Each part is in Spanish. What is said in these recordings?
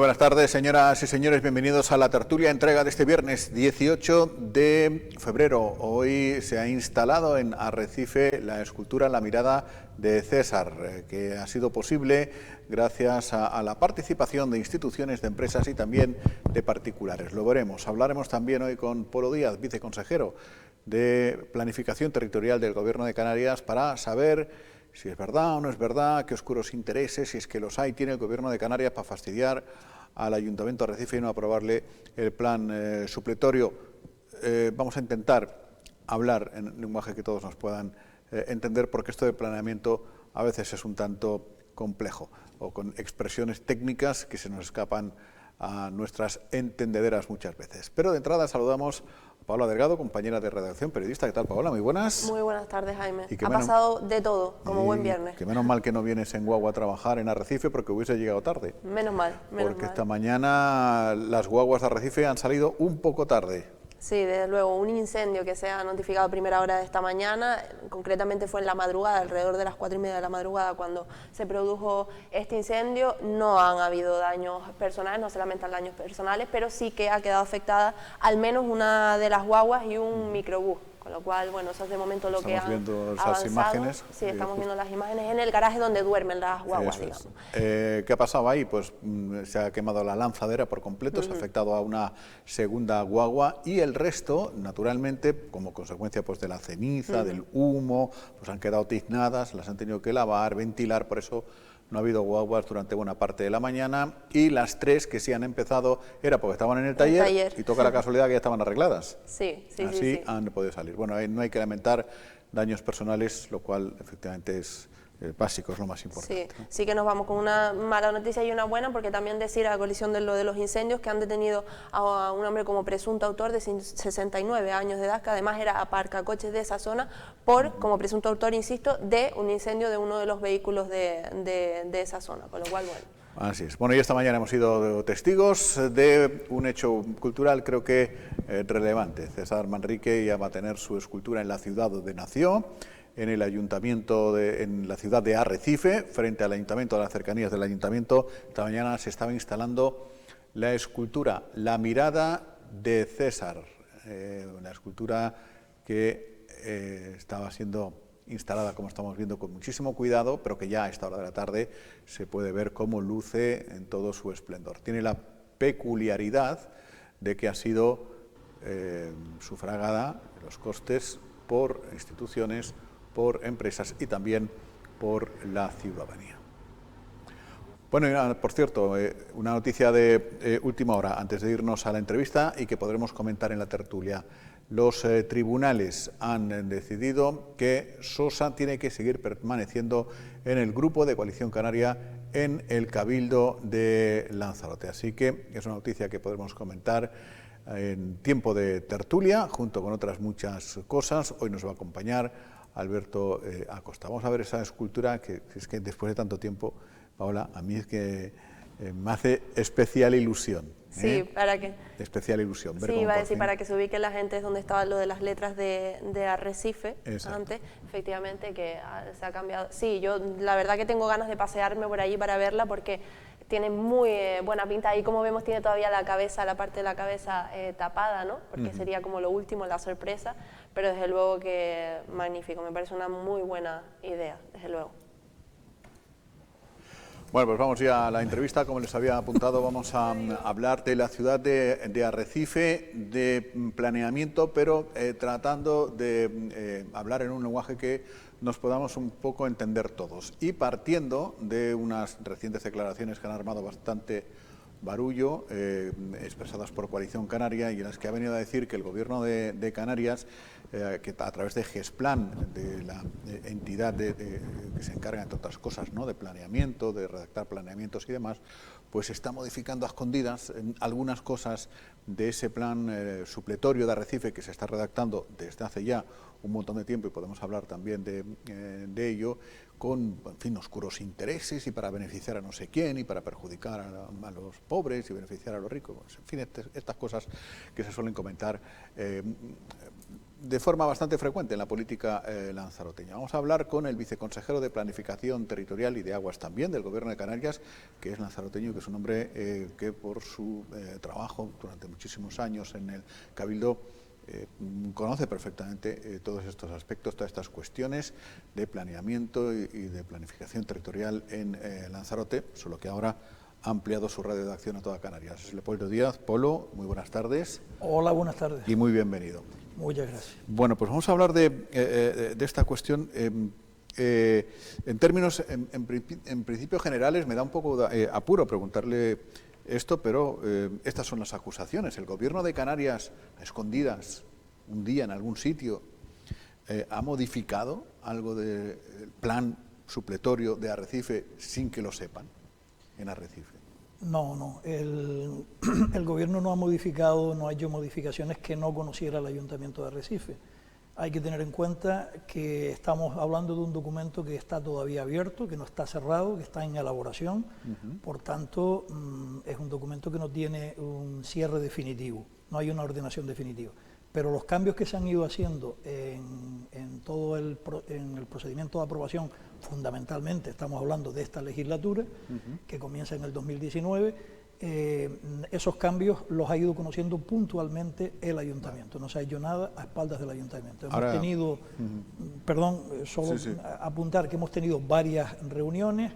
buenas tardes, señoras y señores. Bienvenidos a la tertulia entrega de este viernes 18 de febrero. Hoy se ha instalado en Arrecife la escultura La mirada de César, que ha sido posible gracias a la participación de instituciones, de empresas y también de particulares. Lo veremos. Hablaremos también hoy con Polo Díaz, viceconsejero de Planificación Territorial del Gobierno de Canarias, para saber si es verdad o no es verdad, qué oscuros intereses, si es que los hay, tiene el Gobierno de Canarias para fastidiar al Ayuntamiento de Arrecife y no aprobarle el plan supletorio. Vamos a intentar hablar en un lenguaje que todos nos puedan entender, porque esto de planeamiento a veces es un tanto complejo, o con expresiones técnicas que se nos escapan a nuestras entendederas muchas veces. Pero de entrada saludamos a Paola Delgado, compañera de redacción, periodista. ¿Qué tal, Paola? Muy buenas. Muy buenas tardes, Jaime. Ha pasado de todo, como buen viernes. Que menos mal que no vienes en guagua a trabajar en Arrecife, porque hubiese llegado tarde. Menos mal, menos porque mal. Esta mañana las guaguas de Arrecife han salido un poco tarde. Sí, desde luego, un incendio que se ha notificado a primera hora de esta mañana, concretamente fue en la madrugada, alrededor de las 4:30 de la madrugada, cuando se produjo este incendio. No han habido daños personales, no se lamentan daños personales, pero sí que ha quedado afectada al menos una de las guaguas y un microbús. Con lo cual, bueno, eso es de momento lo que han viendo esas avanzado. Imágenes. Sí, estamos viendo las imágenes en el garaje donde duermen las guaguas, digamos. ¿Qué ha pasado ahí? Pues se ha quemado la lanzadera por completo, se ha afectado a una segunda guagua y el resto, naturalmente, como consecuencia pues de la ceniza, del humo, pues han quedado tiznadas, las han tenido que lavar, ventilar, por eso no ha habido guaguas durante buena parte de la mañana, y las 3 que sí han empezado era porque estaban en el taller y toca la casualidad que ya estaban arregladas. Sí. Así han podido salir. Bueno, no hay que lamentar daños personales, lo cual efectivamente es básico, es lo más importante. Sí que nos vamos con una mala noticia y una buena, porque también decir a la colisión de lo de los incendios que han detenido a un hombre como presunto autor de 69 años de edad, que además era aparcacoches de esa zona, como presunto autor, insisto, de un incendio de uno de los vehículos de esa zona, con lo cual, bueno. Así es. Bueno, y esta mañana hemos sido testigos de un hecho cultural, creo que relevante. César Manrique ya va a tener su escultura en la ciudad donde nació, en el ayuntamiento, en la ciudad de Arrecife, frente al ayuntamiento, a las cercanías del ayuntamiento. Esta mañana se estaba instalando la escultura La mirada de César, una escultura que estaba siendo instalada, como estamos viendo, con muchísimo cuidado, pero que ya a esta hora de la tarde se puede ver cómo luce en todo su esplendor. Tiene la peculiaridad de que ha sido sufragada los costes por instituciones, por empresas y también por la ciudadanía. Bueno, por cierto, una noticia de última hora, antes de irnos a la entrevista y que podremos comentar en la tertulia. Los tribunales han decidido que Sosa tiene que seguir permaneciendo en el grupo de Coalición Canaria en el Cabildo de Lanzarote. Así que es una noticia que podremos comentar en tiempo de tertulia, junto con otras muchas cosas. Hoy nos va a acompañar Alberto Acosta. Vamos a ver esa escultura que es que después de tanto tiempo, Paola, a mí es que me hace especial ilusión. Sí, para que... Especial ilusión. Sí, iba a decir, para que se ubique la gente, es donde estaba lo de las letras de Arrecife. Exacto. Antes, efectivamente, que se ha cambiado. Sí, yo la verdad que tengo ganas de pasearme por allí para verla, porque tiene muy buena pinta. Ahí, como vemos, tiene todavía la parte de la cabeza tapada, ¿no? Porque sería como lo último, la sorpresa, pero desde luego que magnífico, me parece una muy buena idea, desde luego. Bueno, pues vamos ya a la entrevista. Como les había apuntado, vamos a hablar de la ciudad de Arrecife, de planeamiento, pero tratando de hablar en un lenguaje que nos podamos un poco entender todos. Y partiendo de unas recientes declaraciones que han armado bastante barullo, expresadas por Coalición Canaria, y en las que ha venido a decir que el Gobierno de Canarias, que a través de GESPLAN, de la entidad que se encarga, entre otras cosas, ¿no?, de planeamiento, de redactar planeamientos y demás, pues está modificando a escondidas algunas cosas de ese plan supletorio de Arrecife que se está redactando desde hace ya un montón de tiempo, y podemos hablar también de ello, con, en fin, oscuros intereses y para beneficiar a no sé quién y para perjudicar a los pobres y beneficiar a los ricos. En fin, estas cosas que se suelen comentar de forma bastante frecuente en la política lanzaroteña. Vamos a hablar con el viceconsejero de Planificación Territorial y de Aguas también del Gobierno de Canarias, que es lanzaroteño, que es un hombre que por su trabajo durante muchísimos años en el Cabildo conoce perfectamente todos estos aspectos, todas estas cuestiones de planeamiento y de planificación territorial en Lanzarote, solo que ahora ha ampliado su radio de acción a toda Canarias. Es Leopoldo Díaz. Polo, muy buenas tardes. Hola, buenas tardes. Y muy bienvenido. Muchas gracias. Bueno, pues vamos a hablar de esta cuestión. En términos, en principios generales, me da un poco apuro preguntarle esto, pero estas son las acusaciones. El Gobierno de Canarias, a escondidas, un día en algún sitio, ha modificado algo del plan supletorio de Arrecife sin que lo sepan en Arrecife. No. El Gobierno no ha modificado, no ha hecho modificaciones que no conociera el Ayuntamiento de Arrecife. Hay que tener en cuenta que estamos hablando de un documento que está todavía abierto, que no está cerrado, que está en elaboración. Por tanto, es un documento que no tiene un cierre definitivo, no hay una ordenación definitiva. Pero los cambios que se han ido haciendo en todo el procedimiento de aprobación, fundamentalmente estamos hablando de esta legislatura, que comienza en el 2019, esos cambios los ha ido conociendo puntualmente el Ayuntamiento. No se ha hecho nada a espaldas del Ayuntamiento. Hemos tenido, apuntar que hemos tenido varias reuniones,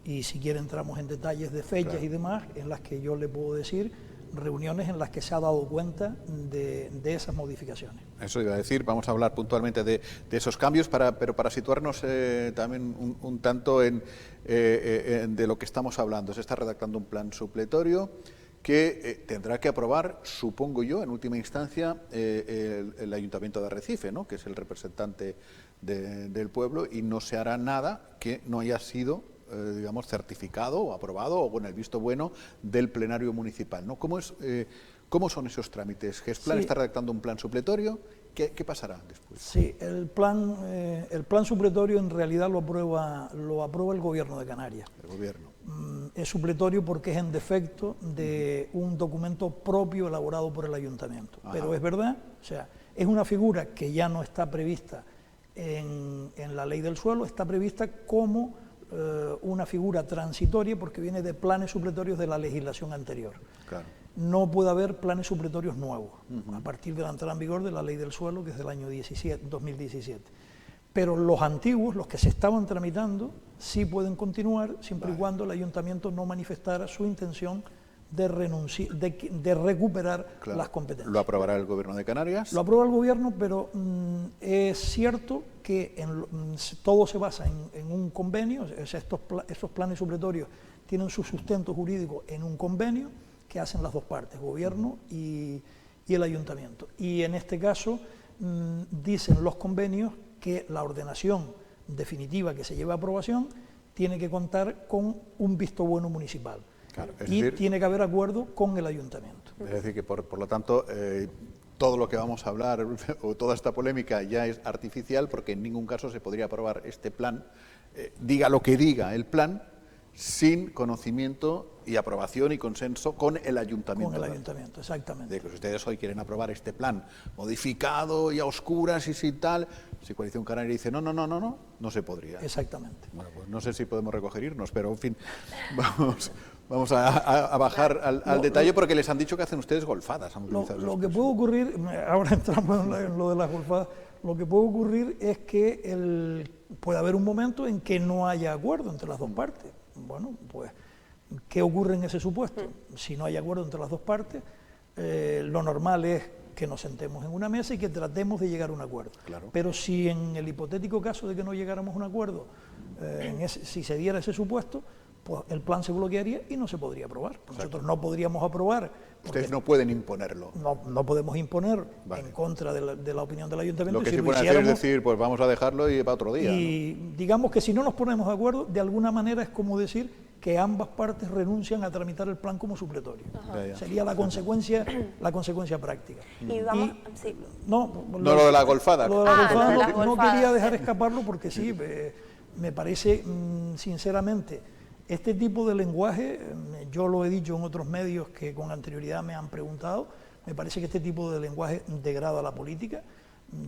y si quiere entramos en detalles de fechas y demás, en las que yo le puedo decir, reuniones en las que se ha dado cuenta de esas modificaciones. Eso iba a decir, vamos a hablar puntualmente de esos cambios, pero para situarnos también un tanto de lo que estamos hablando. Se está redactando un plan supletorio que tendrá que aprobar, supongo yo, en última instancia, el Ayuntamiento de Arrecife, ¿no?, que es el representante del pueblo, y no se hará nada que no haya sido digamos, certificado o aprobado o con el visto bueno del plenario municipal, ¿no? ¿Cómo son esos trámites? GESPLAN está redactando un plan supletorio. ¿Qué pasará después? Sí, el plan supletorio en realidad lo aprueba el Gobierno de Canarias. El Gobierno. Es supletorio porque es en defecto de un documento propio elaborado por el Ayuntamiento. Ajá. Pero es verdad, o sea, es una figura que ya no está prevista en la ley del suelo, está prevista como una figura transitoria porque viene de planes supletorios de la legislación anterior. Claro. No puede haber planes supletorios nuevos a partir de la entrada en vigor de la ley del suelo, que es del año 2017. Pero los antiguos, los que se estaban tramitando, sí pueden continuar siempre y cuando el Ayuntamiento no manifestara su intención de recuperar las competencias. ¿Lo aprobará el Gobierno de Canarias? Lo aprueba el Gobierno, pero es cierto que todo se basa en un convenio. O sea, estos planes supletorios tienen su sustento jurídico en un convenio que hacen las dos partes, Gobierno y el Ayuntamiento. Y en este caso dicen los convenios que la ordenación definitiva que se lleva a aprobación tiene que contar con un visto bueno municipal. Claro, tiene que haber acuerdo con el Ayuntamiento. Es decir, que por lo tanto, todo lo que vamos a hablar, o toda esta polémica, ya es artificial, porque en ningún caso se podría aprobar este plan, diga lo que diga el plan, sin conocimiento y aprobación y consenso con el Ayuntamiento. Con el Ayuntamiento, exactamente. De que si ustedes hoy quieren aprobar este plan modificado y a oscuras y sin tal, si Coalición Canaria dice no se podría. Exactamente. Bueno, pues no sé si podemos recogernos, pero en fin, vamos a bajar al detalle, porque les han dicho que hacen ustedes golfadas. Lo que puede ocurrir, ahora entramos en lo de las golfadas, lo que puede ocurrir es que puede haber un momento en que no haya acuerdo entre las dos partes. Bueno, pues, ¿qué ocurre en ese supuesto? Si no hay acuerdo entre las dos partes, lo normal es que nos sentemos en una mesa y que tratemos de llegar a un acuerdo. Claro. Pero si en el hipotético caso de que no llegáramos a un acuerdo, si se diera ese supuesto, pues el plan se bloquearía y no se podría aprobar. Nosotros no podríamos aprobar. Ustedes no pueden imponerlo. No podemos imponer en contra de la opinión del Ayuntamiento. Lo que sí pueden hacer es decir, pues vamos a dejarlo y para otro día. Y digamos que si no nos ponemos de acuerdo, de alguna manera es como decir que ambas partes renuncian a tramitar el plan como supletorio. Sería la consecuencia práctica. Y vamos, lo de la golfada. Lo de la golfada no quería dejar escaparlo porque sí, me parece, sinceramente, este tipo de lenguaje, yo lo he dicho en otros medios que con anterioridad me han preguntado, me parece que este tipo de lenguaje degrada la política,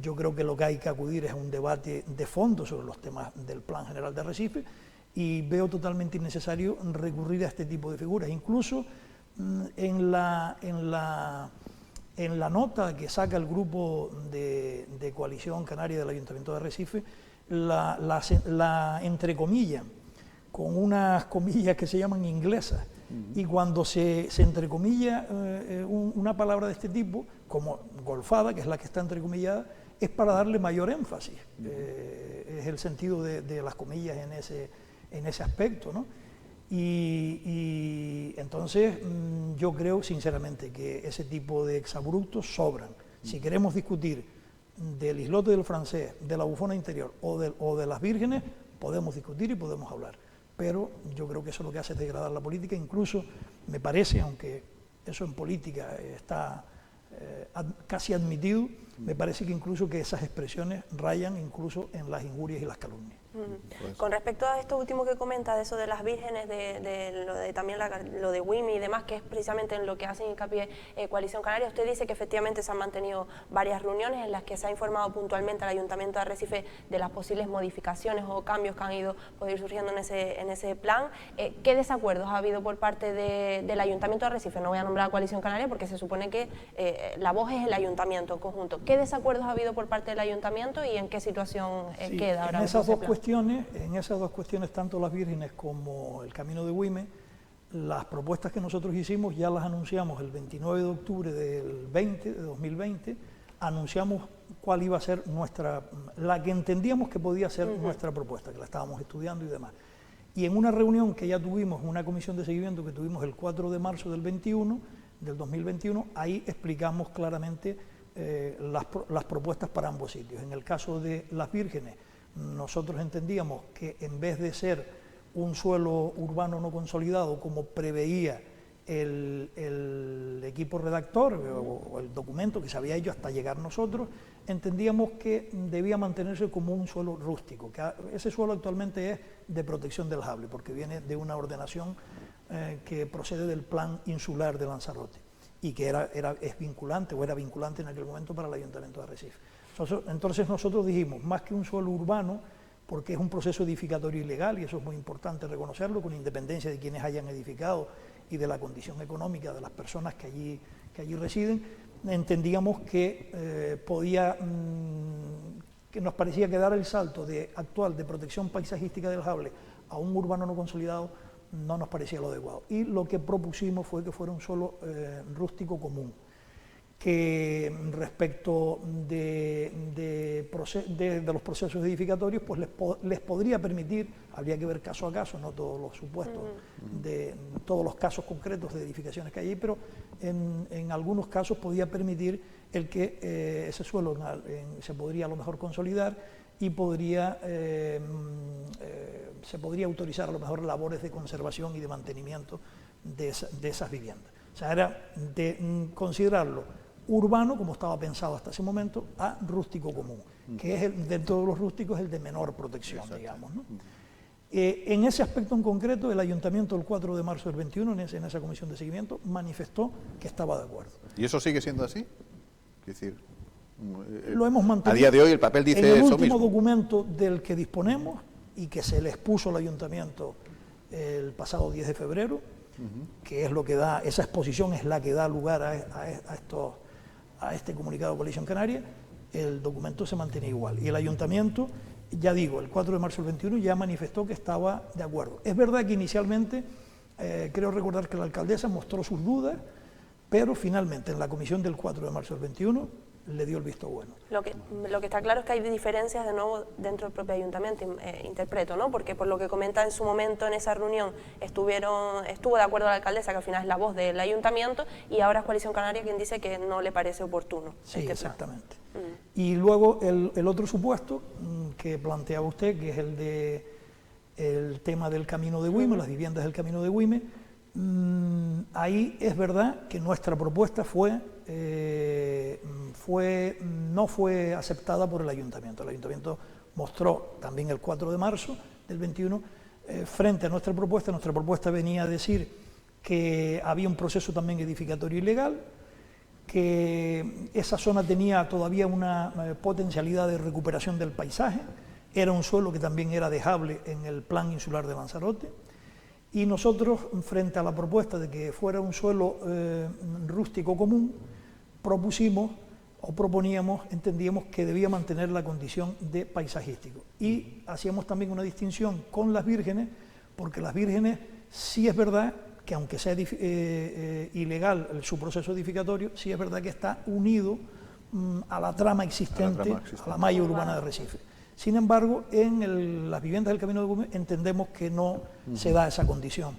Yo creo que lo que hay que acudir es a un debate de fondo sobre los temas del Plan General de Arrecife, y veo totalmente innecesario recurrir a este tipo de figuras. Incluso en la nota que saca el grupo de Coalición Canaria del Ayuntamiento de Arrecife, la entrecomillan con unas comillas que se llaman inglesas, y cuando se entrecomilla una palabra de este tipo, como golfada, que es la que está entrecomillada, es para darle mayor énfasis. Es el sentido de las comillas en ese aspecto, ¿no? Y entonces yo creo sinceramente que ese tipo de exabruptos sobran. Si queremos discutir del islote del Francés, de la bufona interior o de las vírgenes, podemos discutir y podemos hablar. Pero yo creo que eso lo que hace es degradar la política. Incluso me parece, aunque eso en política está casi admitido, me parece que incluso que esas expresiones rayan incluso en las injurias y las calumnias. Pues. Con respecto a esto último que comenta, de eso de las vírgenes, también lo de WIMI y demás, que es precisamente en lo que hacen hincapié Coalición Canaria, usted dice que efectivamente se han mantenido varias reuniones en las que se ha informado puntualmente al Ayuntamiento de Arrecife de las posibles modificaciones o cambios que han ido surgiendo en ese plan. ¿Qué desacuerdos ha habido por parte del Ayuntamiento de Arrecife? No voy a nombrar a Coalición Canaria porque se supone que la voz es el Ayuntamiento conjunto. ¿Qué desacuerdos ha habido por parte del Ayuntamiento y en qué situación queda ahora mismo ese plan? En esas dos cuestiones, tanto las vírgenes como el camino de Güime, las propuestas que nosotros hicimos ya las anunciamos el 29 de octubre de 2020, anunciamos cuál iba a ser la que entendíamos que podía ser nuestra propuesta, que la estábamos estudiando y demás. Y en una reunión que ya tuvimos, una comisión de seguimiento que tuvimos el 4 de marzo del 2021, ahí explicamos claramente las propuestas para ambos sitios. En el caso de las vírgenes, nosotros entendíamos que en vez de ser un suelo urbano no consolidado, como preveía el equipo redactor o el documento que se había hecho hasta llegar nosotros, entendíamos que debía mantenerse como un suelo rústico, que ese suelo actualmente es de protección del sable, porque viene de una ordenación que procede del plan insular de Lanzarote y que es vinculante o era vinculante en aquel momento para el Ayuntamiento de Arrecife. Entonces nosotros dijimos, más que un suelo urbano, porque es un proceso edificatorio ilegal, y eso es muy importante reconocerlo, con independencia de quienes hayan edificado y de la condición económica de las personas que allí residen, entendíamos que que nos parecía que dar el salto actual de protección paisajística del sable a un urbano no consolidado no nos parecía lo adecuado. Y lo que propusimos fue que fuera un suelo rústico común, que respecto de los procesos edificatorios, pues les podría permitir, habría que ver caso a caso, no todos los supuestos, de todos los casos concretos de edificaciones que hay ahí, pero en algunos casos podía permitir el que ese suelo se podría a lo mejor consolidar y se podría autorizar a lo mejor labores de conservación y de mantenimiento de esas viviendas. O sea, era de considerarlo urbano, como estaba pensado hasta ese momento, a rústico común, que es de todos los rústicos el de menor protección, digamos, ¿no? En ese aspecto en concreto, el Ayuntamiento el 4 de marzo del 21, en esa comisión de seguimiento, manifestó que estaba de acuerdo. ¿Y eso sigue siendo así? Es decir, lo hemos mantenido. A día de hoy el papel dice eso mismo. En el último documento del que disponemos y que se les puso al Ayuntamiento el pasado 10 de febrero, que es lo que da, esa exposición es la que da lugar a este comunicado de Coalición Canaria, el documento se mantiene igual. Y el Ayuntamiento, ya digo, el 4 de marzo del 21 ya manifestó que estaba de acuerdo. Es verdad que inicialmente, creo recordar que la alcaldesa mostró sus dudas, pero finalmente en la comisión del 4 de marzo del 21 le dio el visto bueno. Lo que está claro es que hay diferencias de nuevo dentro del propio ayuntamiento, interpreto, ¿no? Porque por lo que comenta en su momento en esa reunión estuvo de acuerdo la alcaldesa, que al final es la voz del ayuntamiento, y ahora es Coalición Canaria quien dice que no le parece oportuno. Sí, exactamente. Y luego el otro supuesto que planteaba usted, que es el tema del camino de Güime, las viviendas del camino de Güime, ahí es verdad que nuestra propuesta no fue aceptada por el Ayuntamiento. El Ayuntamiento mostró también el 4 de marzo del 21, frente a nuestra propuesta venía a decir que había un proceso también edificatorio ilegal, que esa zona tenía todavía una potencialidad de recuperación del paisaje, era un suelo que también era dejable en el plan insular de Lanzarote, y nosotros, frente a la propuesta de que fuera un suelo rústico común, entendíamos que debía mantener la condición de paisajístico. Y hacíamos también una distinción con las vírgenes, porque las vírgenes sí es verdad que, aunque sea ilegal su proceso edificatorio, sí es verdad que está unido a la trama existente, a la malla urbana de Arrecife. Sin embargo, en las viviendas del Camino de Gúmez entendemos que no se da esa condición.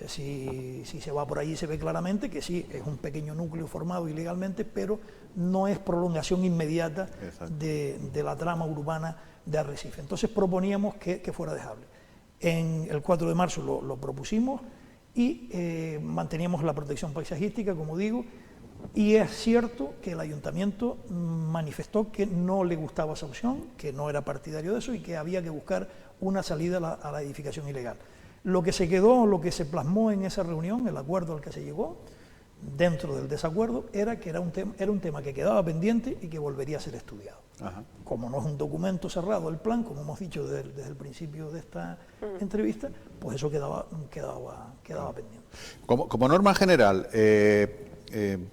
Si se va por allí se ve claramente que sí, es un pequeño núcleo formado ilegalmente, pero no es prolongación inmediata de la trama urbana de Arrecife. Entonces proponíamos que fuera dejable. En el 4 de marzo lo propusimos y manteníamos la protección paisajística, como digo, y es cierto que el ayuntamiento manifestó que no le gustaba esa opción, que no era partidario de eso y que había que buscar una salida a la edificación ilegal. Lo que se quedó, lo que se plasmó en esa reunión, el acuerdo al que se llegó, dentro del desacuerdo, era que era un tema que quedaba pendiente y que volvería a ser estudiado. Ajá. Como no es un documento cerrado el plan, como hemos dicho desde el principio de esta entrevista, pues eso quedaba pendiente. Como norma general, el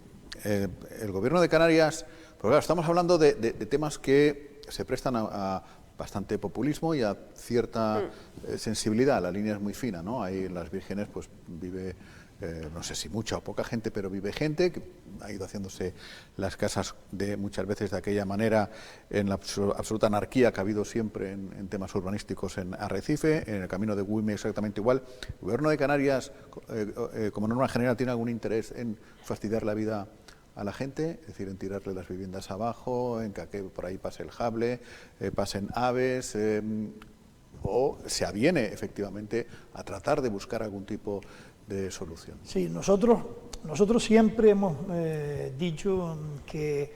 Gobierno de Canarias, pues claro, estamos hablando de temas que se prestan a bastante populismo y a cierta sensibilidad. La línea es muy fina, ¿no? Ahí en las Vírgenes pues vive, no sé si mucha o poca gente, pero vive gente que ha ido haciéndose las casas muchas veces de aquella manera, en la absoluta anarquía que ha habido siempre en temas urbanísticos en Arrecife, en el Camino de Güime exactamente igual. ¿El Gobierno de Canarias, como norma general, tiene algún interés en fastidiar la vida a la gente, es decir, en tirarle las viviendas abajo, en que por ahí pase el Jable, pasen aves, o se aviene efectivamente a tratar de buscar algún tipo de solución? Sí, nosotros siempre hemos dicho que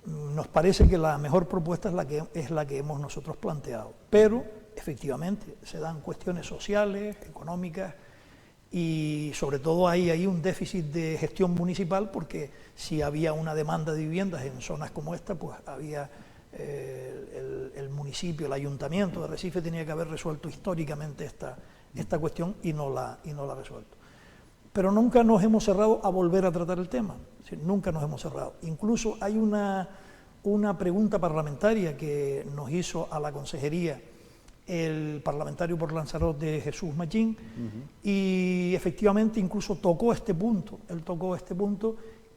nos parece que la mejor propuesta es la que hemos nosotros planteado, pero efectivamente se dan cuestiones sociales, económicas, y sobre todo hay un déficit de gestión municipal, porque si había una demanda de viviendas en zonas como esta, pues había el municipio, el ayuntamiento de Arrecife tenía que haber resuelto históricamente esta cuestión y no la ha resuelto. Pero nunca nos hemos cerrado a volver a tratar el tema, es decir, nunca nos hemos cerrado. Incluso hay una pregunta parlamentaria que nos hizo a la consejería el parlamentario por Lanzarote, Jesús Machín, y efectivamente incluso tocó este punto,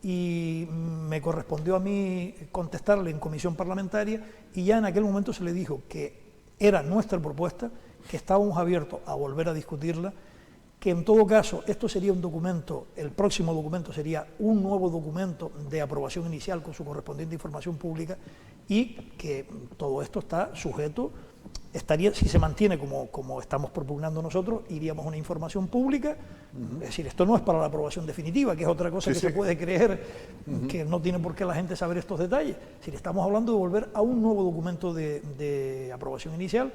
y me correspondió a mí contestarle en comisión parlamentaria, y ya en aquel momento se le dijo que era nuestra propuesta, que estábamos abiertos a volver a discutirla, que en todo caso esto sería un documento, el próximo documento sería un nuevo documento de aprobación inicial con su correspondiente información pública, y que todo esto está sujeto, si se mantiene como estamos propugnando nosotros, iríamos a una información pública, es decir, esto no es para la aprobación definitiva, que es otra cosa se puede creer, que no tiene por qué la gente saber estos detalles. Es decir, estamos hablando de volver a un nuevo documento de aprobación inicial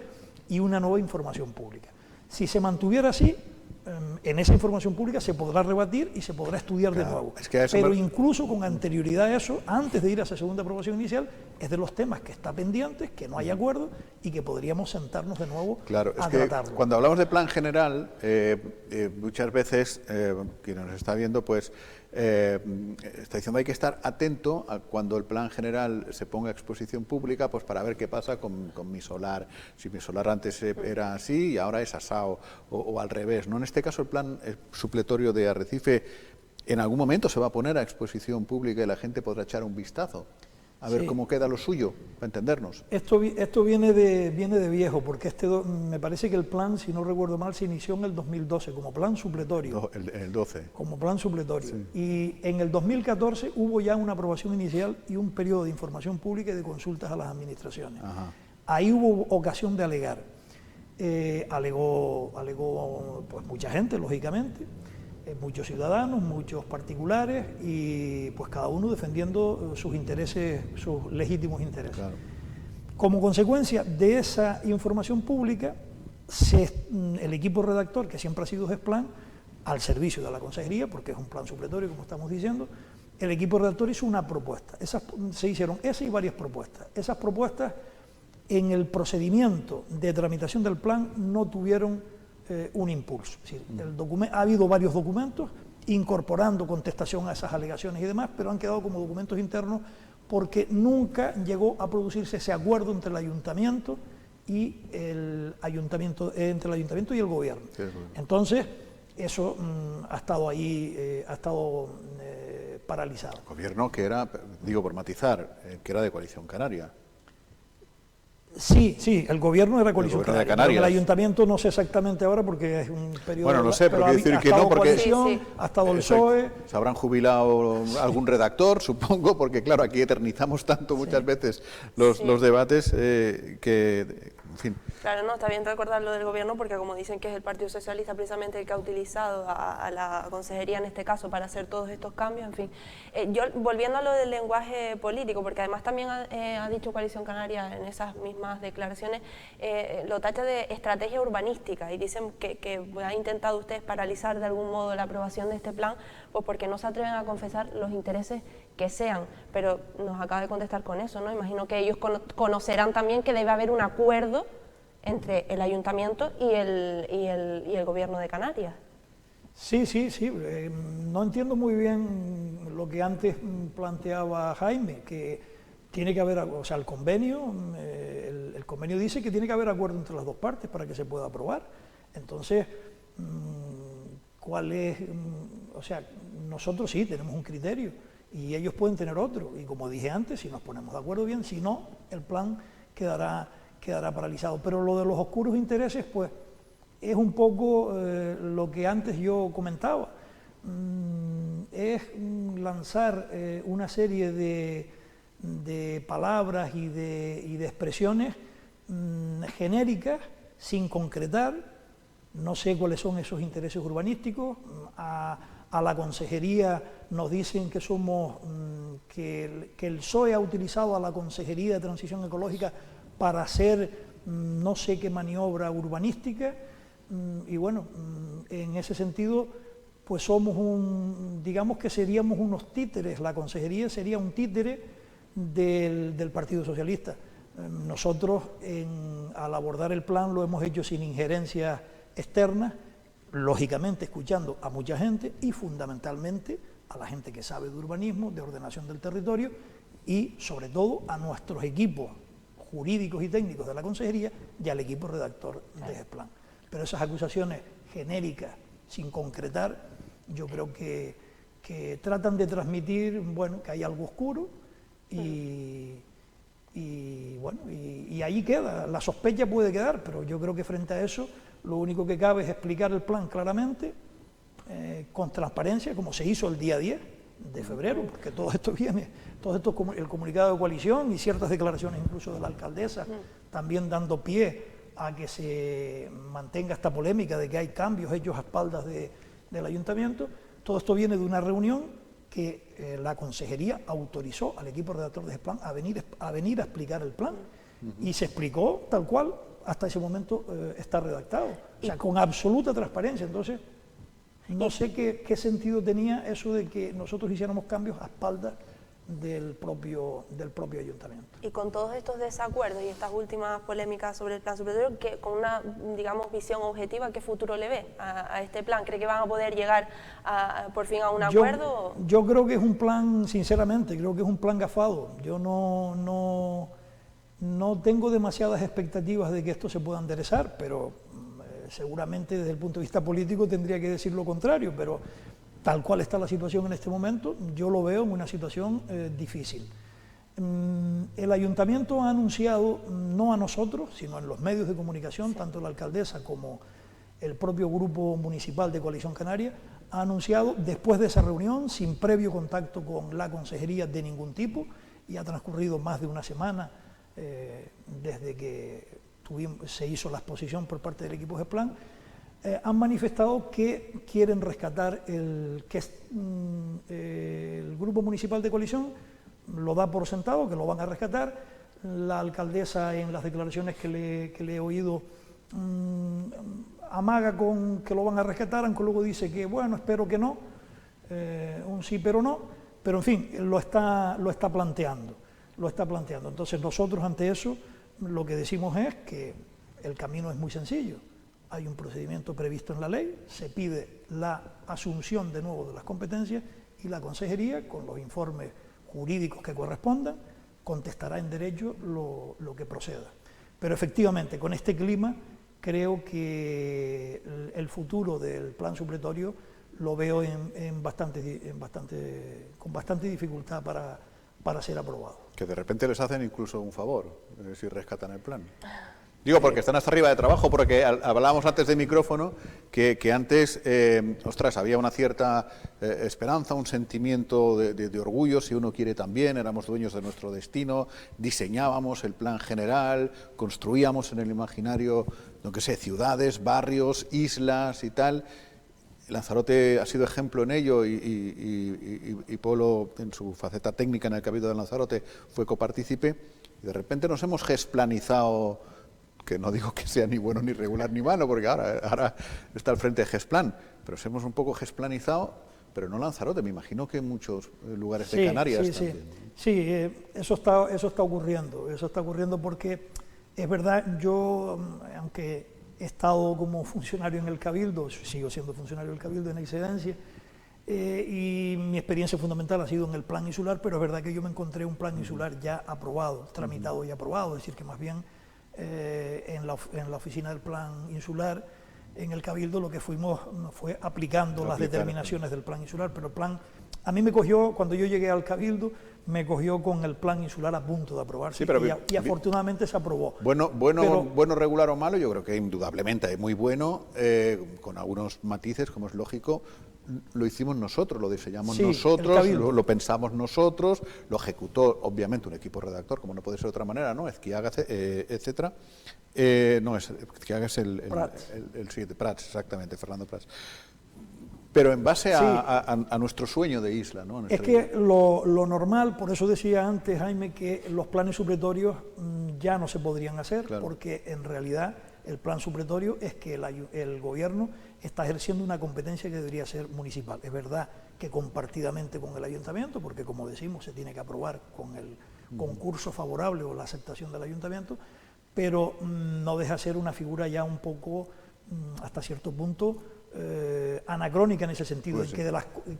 y una nueva información pública. Si se mantuviera así, en esa información pública se podrá rebatir y se podrá estudiar de nuevo. Pero incluso con anterioridad a eso, antes de ir a esa segunda aprobación inicial, es de los temas que está pendientes, que no hay acuerdo y que podríamos sentarnos de nuevo a tratarlo. Cuando hablamos de plan general, muchas veces quien nos está viendo pues está diciendo hay que estar atento a cuando el plan general se ponga a exposición pública, pues para ver qué pasa con mi solar, si mi solar antes era así y ahora es asao, o al revés, ¿no? En este caso el plan supletorio de Arrecife en algún momento se va a poner a exposición pública y la gente podrá echar un vistazo a ver cómo queda lo suyo, para entendernos. Esto viene de viejo, porque me parece que el plan, si no recuerdo mal, se inició en el 2012 como plan supletorio. En el 12. Como plan supletorio. Sí. Y en el 2014 hubo ya una aprobación inicial y un periodo de información pública y de consultas a las administraciones. Ajá. Ahí hubo ocasión de alegar. Alegó pues mucha gente, lógicamente, muchos ciudadanos, muchos particulares, y pues cada uno defendiendo sus intereses, sus legítimos intereses. Claro. Como consecuencia de esa información pública, el equipo redactor, que siempre ha sido GESPLAN, al servicio de la consejería, porque es un plan supletorio, como estamos diciendo, el equipo redactor hizo una propuesta. Se hicieron esas y varias propuestas. Esas propuestas, en el procedimiento de tramitación del plan, no tuvieron un impulso. Es decir, ha habido varios documentos incorporando contestación a esas alegaciones y demás, pero han quedado como documentos internos porque nunca llegó a producirse ese acuerdo entre el ayuntamiento y el gobierno. Sí, entonces, eso ha estado ahí, paralizado. Gobierno que era, digo por matizar, que era de Coalición Canaria. Sí, el gobierno era Coalición Canaria. El ayuntamiento no sé exactamente ahora porque es un periodo... Bueno, no sé, pero quiero decir que no, porque... Ha estado el PSOE... Se habrán jubilado algún redactor, supongo, porque claro, aquí eternizamos tanto muchas veces los debates que... En fin. Claro, no, está bien recordar lo del gobierno porque como dicen que es el Partido Socialista precisamente el que ha utilizado a la consejería en este caso para hacer todos estos cambios, en fin. Yo, volviendo a lo del lenguaje político, porque además también ha dicho Coalición Canaria en esas mismas declaraciones, lo tacha de estrategia urbanística y dicen que han intentado ustedes paralizar de algún modo la aprobación de este plan, pues porque no se atreven a confesar los intereses que sean, pero nos acaba de contestar con eso, ¿no? Imagino que ellos conocerán también que debe haber un acuerdo entre el ayuntamiento y el gobierno de Canarias. Sí. No entiendo muy bien lo que antes planteaba Jaime, que tiene que haber, o sea, el convenio dice que tiene que haber acuerdo entre las dos partes para que se pueda aprobar. Entonces, ¿cuál es? O sea, nosotros sí tenemos un criterio y ellos pueden tener otro. Y como dije antes, si nos ponemos de acuerdo bien, si no, el plan quedará paralizado. Pero lo de los oscuros intereses, pues, es un poco lo que antes yo comentaba. Es lanzar una serie de palabras y de expresiones genéricas, sin concretar. No sé cuáles son esos intereses urbanísticos. A la consejería nos dicen que el PSOE ha utilizado a la Consejería de Transición Ecológica para hacer no sé qué maniobra urbanística, y bueno, en ese sentido, pues digamos que seríamos unos títeres, la consejería sería un títere del Partido Socialista. Nosotros, al abordar el plan, lo hemos hecho sin injerencias externas, lógicamente escuchando a mucha gente y fundamentalmente a la gente que sabe de urbanismo, de ordenación del territorio y sobre todo a nuestros equipos jurídicos y técnicos de la consejería y al equipo redactor de ese plan. Pero esas acusaciones genéricas, sin concretar, yo creo que tratan de transmitir, bueno, que hay algo oscuro y ahí queda. La sospecha puede quedar, pero yo creo que frente a eso lo único que cabe es explicar el plan claramente, con transparencia, como se hizo el día 10 de febrero, porque todo esto el comunicado de coalición y ciertas declaraciones incluso de la alcaldesa, también dando pie a que se mantenga esta polémica de que hay cambios hechos a espaldas del ayuntamiento. Todo esto viene de una reunión que la consejería autorizó al equipo redactor de ese plan a venir a explicar el plan, y se explicó tal cual hasta ese momento está redactado, o sea, con absoluta transparencia. Entonces, no sé qué sentido tenía eso de que nosotros hiciéramos cambios a espaldas del propio ayuntamiento. Y con todos estos desacuerdos y estas últimas polémicas sobre el plan superior, que con una, digamos, visión objetiva, ¿qué futuro le ve a este plan? ¿Cree que van a poder llegar por fin a un acuerdo? Yo creo que es un plan, sinceramente, creo que es un plan gafado. Yo no tengo demasiadas expectativas de que esto se pueda enderezar, pero seguramente desde el punto de vista político tendría que decir lo contrario, pero tal cual está la situación en este momento, yo lo veo en una situación difícil. El ayuntamiento ha anunciado, no a nosotros, sino en los medios de comunicación, tanto la alcaldesa como el propio grupo municipal de Coalición Canaria, ha anunciado, después de esa reunión, sin previo contacto con la consejería de ningún tipo, y ha transcurrido más de una semana desde que se hizo la exposición por parte del equipo GESPLAN, han manifestado que quieren rescatar el grupo municipal de coalición, lo da por sentado, que lo van a rescatar. La alcaldesa, en las declaraciones que le he oído, amaga con que lo van a rescatar, aunque luego dice que, bueno, espero que no, un sí pero no, pero en fin, lo está planteando. Entonces nosotros ante eso lo que decimos es que el camino es muy sencillo. Hay un procedimiento previsto en la ley, se pide la asunción de nuevo de las competencias y la Consejería, con los informes jurídicos que correspondan, contestará en derecho lo que proceda. Pero efectivamente, con este clima, creo que el futuro del plan supletorio lo veo con bastante dificultad para ser aprobado. Que de repente les hacen incluso un favor, si rescatan el plan. Digo, porque están hasta arriba de trabajo, porque hablábamos antes de micrófono que antes, ostras, había una cierta esperanza, un sentimiento de orgullo, si uno quiere también, éramos dueños de nuestro destino, diseñábamos el plan general, construíamos en el imaginario, no que sé, ciudades, barrios, islas y tal. Lanzarote ha sido ejemplo en ello y Polo, en su faceta técnica en el Cabildo de Lanzarote, fue copartícipe, y de repente nos hemos gesplanizado, que no digo que sea ni bueno, ni regular, ni malo, porque ahora está al frente de Gesplan, pero nos hemos un poco gesplanizado, pero no Lanzarote, me imagino que en muchos lugares de Canarias también. Sí, eso está ocurriendo porque es verdad, yo, aunque he estado como funcionario en el Cabildo, sigo siendo funcionario del Cabildo en excedencia, y mi experiencia fundamental ha sido en el plan insular, pero es verdad que yo me encontré un plan insular ya aprobado, tramitado y aprobado, es decir, que más bien en la oficina del plan insular, en el Cabildo, lo que fuimos fue aplicando las determinaciones del plan insular, pero el plan, a mí me cogió, cuando yo llegué al Cabildo, me cogió con el plan insular a punto de aprobarse, sí, y afortunadamente se aprobó. Bueno, regular o malo, yo creo que indudablemente es muy bueno, con algunos matices, como es lógico. Lo hicimos nosotros, lo diseñamos nosotros, lo pensamos nosotros, lo ejecutó obviamente un equipo redactor, como no puede ser de otra manera, ¿no? Ezquiaga, etcétera. Ezquiaga es el siguiente, Prats, exactamente, Fernando Prats. Pero en base a nuestro sueño de isla, ¿no? Es que lo normal, por eso decía antes, Jaime, que los planes supletorios ya no se podrían hacer, claro, porque en realidad el plan supletorio es que el gobierno está ejerciendo una competencia que debería ser municipal. Es verdad que compartidamente con el ayuntamiento, porque como decimos, se tiene que aprobar con el concurso favorable o la aceptación del ayuntamiento, pero no deja de ser una figura ya un poco, hasta cierto punto, anacrónica en ese sentido, pues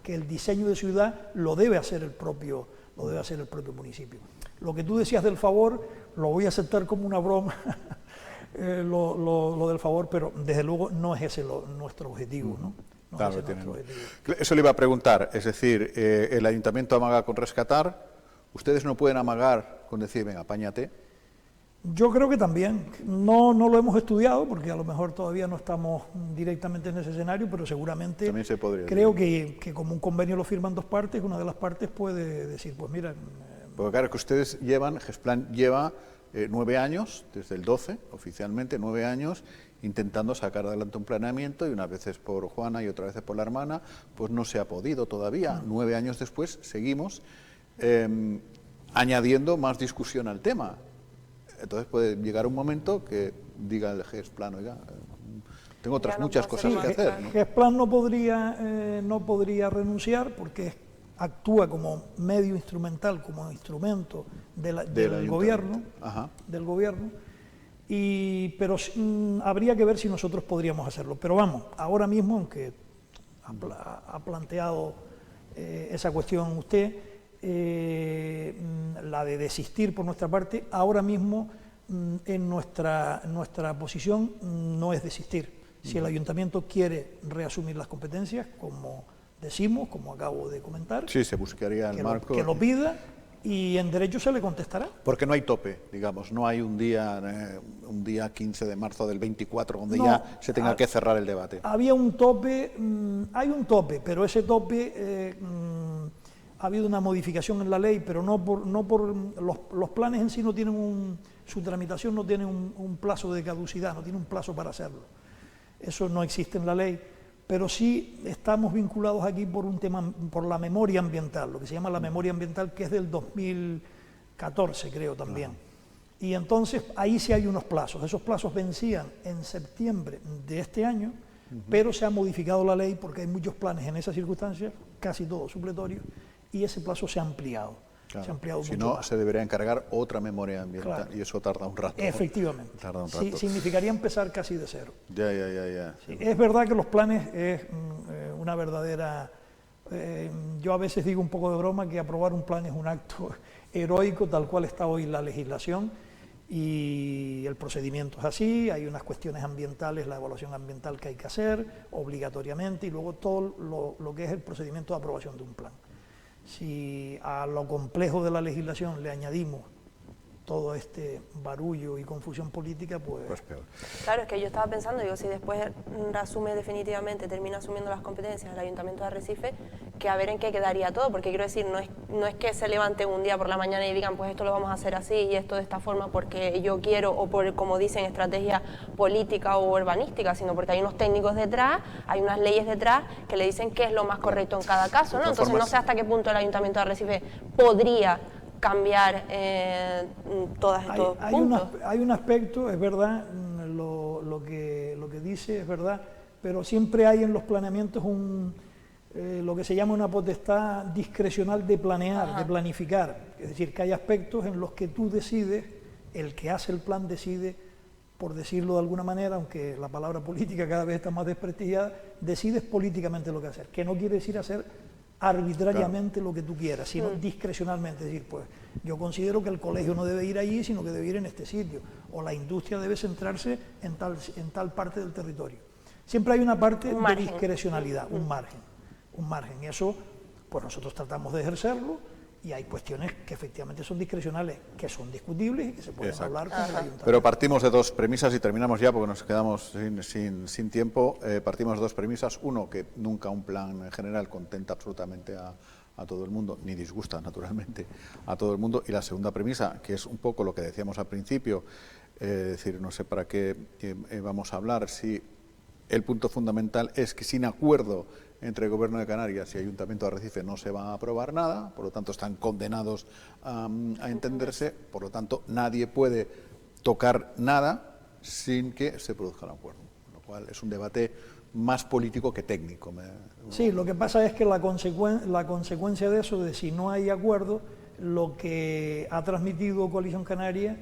que el diseño de ciudad lo debe hacer el propio municipio. Lo que tú decías del favor, lo voy a aceptar como una broma, lo del favor, pero desde luego no es ese nuestro objetivo, ¿no? Claro, eso le iba a preguntar, es decir, el ayuntamiento amaga con rescatar, ustedes no pueden amagar con decir, venga, apáñate. Yo creo que también, no lo hemos estudiado porque a lo mejor todavía no estamos directamente en ese escenario, pero seguramente también se podría, creo que como un convenio lo firman dos partes, una de las partes puede decir, pues mira... Porque claro, que ustedes Gesplan lleva 9 años, desde el 12, oficialmente 9 años, intentando sacar adelante un planeamiento, y unas veces por Juana y otras veces por la hermana, pues no se ha podido todavía. 9 años después seguimos añadiendo más discusión al tema. Entonces puede llegar un momento que diga el Gesplan, oiga, tengo otras muchas cosas que hacer, ¿no? Gesplan no podría renunciar porque actúa como medio instrumental, como instrumento del gobierno, pero habría que ver si nosotros podríamos hacerlo. Pero vamos, ahora mismo, aunque ha planteado esa cuestión usted, la de desistir por nuestra parte, ahora mismo en nuestra posición no es desistir. Si el ayuntamiento quiere reasumir las competencias, como decimos, como acabo de comentar, sí, se buscaría el marco, que lo pida, y en derecho se le contestará. Porque no hay tope, digamos, no hay un día 15 de marzo del 24 donde ya se tenga que cerrar el debate. Había un tope, hay un tope, pero ese tope ha habido una modificación en la ley, pero no por los planes en sí no tienen su tramitación no tiene un plazo de caducidad, no tiene un plazo para hacerlo. Eso no existe en la ley, pero sí estamos vinculados aquí por un tema, por la memoria ambiental, lo que se llama la memoria ambiental, que es del 2014, creo también. Y entonces ahí sí hay unos plazos. Esos plazos vencían en septiembre de este año, pero se ha modificado la ley porque hay muchos planes en esas circunstancias, casi todos supletorios, y ese plazo se ha ampliado. Claro. Se ha ampliado si mucho no, más. se debería encargar otra memoria ambiental, Claro. y eso tarda un rato. Efectivamente. Tarda un Sí, rato. significaría empezar casi de cero. Ya. Sí, es verdad que los planes es una verdadera... yo a veces digo un poco de broma que aprobar un plan es un acto heroico, tal cual está hoy la legislación, y el procedimiento es así, hay unas cuestiones ambientales, la evaluación ambiental que hay que hacer obligatoriamente, y luego todo lo que es el procedimiento de aprobación de un plan. Si a lo complejo de la legislación le añadimos todo este barullo y confusión política, pues peor. Claro, es que yo estaba pensando, digo, si después asume definitivamente, termina asumiendo las competencias del Ayuntamiento de Arrecife, que a ver en qué quedaría todo, porque quiero decir, no es que se levanten un día por la mañana y digan, pues esto lo vamos a hacer así y esto de esta forma porque yo quiero, o por, como dicen, estrategia política o urbanística, sino porque hay unos técnicos detrás, hay unas leyes detrás que le dicen qué es lo más correcto en cada caso, ¿no? Entonces no sé hasta qué punto el Ayuntamiento de Arrecife podría cambiar todos estos puntos. Hay un aspecto, es verdad, lo que dice es verdad, pero siempre hay en los planeamientos lo que se llama una potestad discrecional de planear, Ajá. de planificar. Es decir, que hay aspectos en los que tú decides, el que hace el plan decide, por decirlo de alguna manera, aunque la palabra política cada vez está más desprestigiada, decides políticamente lo que hacer, que no quiere decir hacer arbitrariamente lo que tú quieras, sino discrecionalmente, es decir, pues yo considero que el colegio no debe ir allí, sino que debe ir en este sitio, o la industria debe centrarse en tal parte del territorio. Siempre hay una parte de discrecionalidad, un margen, y eso pues nosotros tratamos de ejercerlo, y hay cuestiones que efectivamente son discrecionales, que son discutibles y que se pueden hablar con el ayuntamiento. Pero partimos de dos premisas y terminamos ya porque nos quedamos sin tiempo. Partimos de dos premisas. Uno, que nunca un plan en general contenta absolutamente a todo el mundo, ni disgusta naturalmente a todo el mundo. Y la segunda premisa, que es un poco lo que decíamos al principio, es decir, no sé para qué vamos a hablar, si el punto fundamental es que sin acuerdo entre el Gobierno de Canarias y Ayuntamiento de Arrecife no se va a aprobar nada, por lo tanto están condenados a entenderse, por lo tanto nadie puede tocar nada sin que se produzca un acuerdo, lo cual es un debate más político que técnico. Sí, lo que pasa es que la consecuencia de eso, de si no hay acuerdo, lo que ha transmitido Coalición Canaria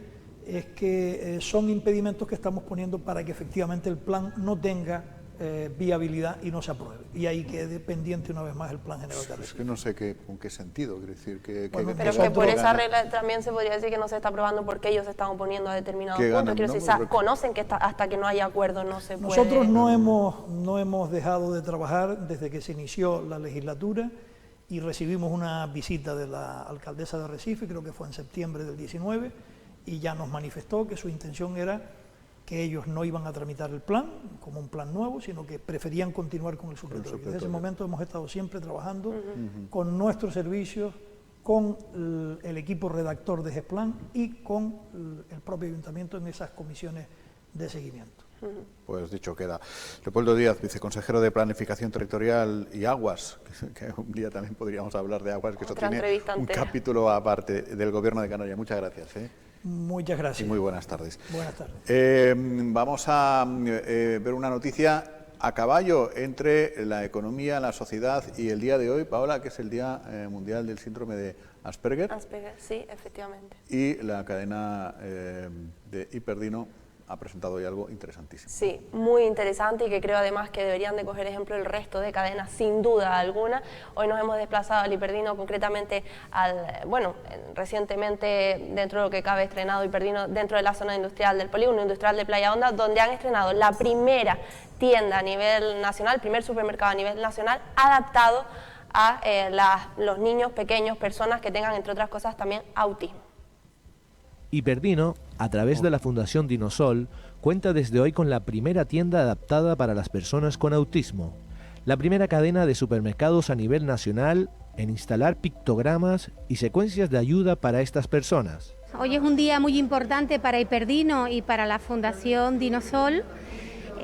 es que son impedimentos que estamos poniendo para que efectivamente el plan no tenga viabilidad y no se apruebe. Y ahí quede pendiente una vez más el plan general de Arrecife. Es que no sé con qué sentido, quiero decir que... Bueno, pero que por esa regla también se podría decir que no se está aprobando porque ellos se están oponiendo a determinados puntos. Quiero decir, conocen que hasta que no haya acuerdo no se puede... Nosotros no hemos dejado de trabajar desde que se inició la legislatura y recibimos una visita de la alcaldesa de Arrecife, creo que fue en septiembre del 19, y ya nos manifestó que su intención era que ellos no iban a tramitar el plan como un plan nuevo, sino que preferían continuar con el supletorio. Desde ese momento hemos estado siempre trabajando con nuestros servicios, con el equipo redactor de ese plan y con el propio ayuntamiento en esas comisiones de seguimiento. Pues dicho queda. Leopoldo Díaz, viceconsejero de Planificación Territorial y Aguas, que un día también podríamos hablar de aguas, que eso tiene un capítulo aparte del Gobierno de Canarias. Muchas gracias. Muchas gracias. Y muy buenas tardes. Buenas tardes. Vamos a ver una noticia a caballo entre la economía, la sociedad y el día de hoy, Paola, que es el Día Mundial del Síndrome de Asperger. Asperger, sí, efectivamente. Y la cadena de Iperdino ha presentado hoy algo interesantísimo. Sí, muy interesante y que creo además que deberían de coger ejemplo el resto de cadenas, sin duda alguna. Hoy nos hemos desplazado al Iperdino, concretamente recientemente, dentro de lo que cabe, estrenado Iperdino dentro de la zona industrial del Polígono Industrial de Playa Honda, donde han estrenado la primera tienda a nivel nacional, el primer supermercado a nivel nacional adaptado a los niños pequeños, personas que tengan, entre otras cosas, también autismo. Iperdino, a través de la Fundación Dinosol, cuenta desde hoy con la primera tienda adaptada para las personas con autismo, la primera cadena de supermercados a nivel nacional en instalar pictogramas y secuencias de ayuda para estas personas. Hoy es un día muy importante para Iperdino y para la Fundación Dinosol.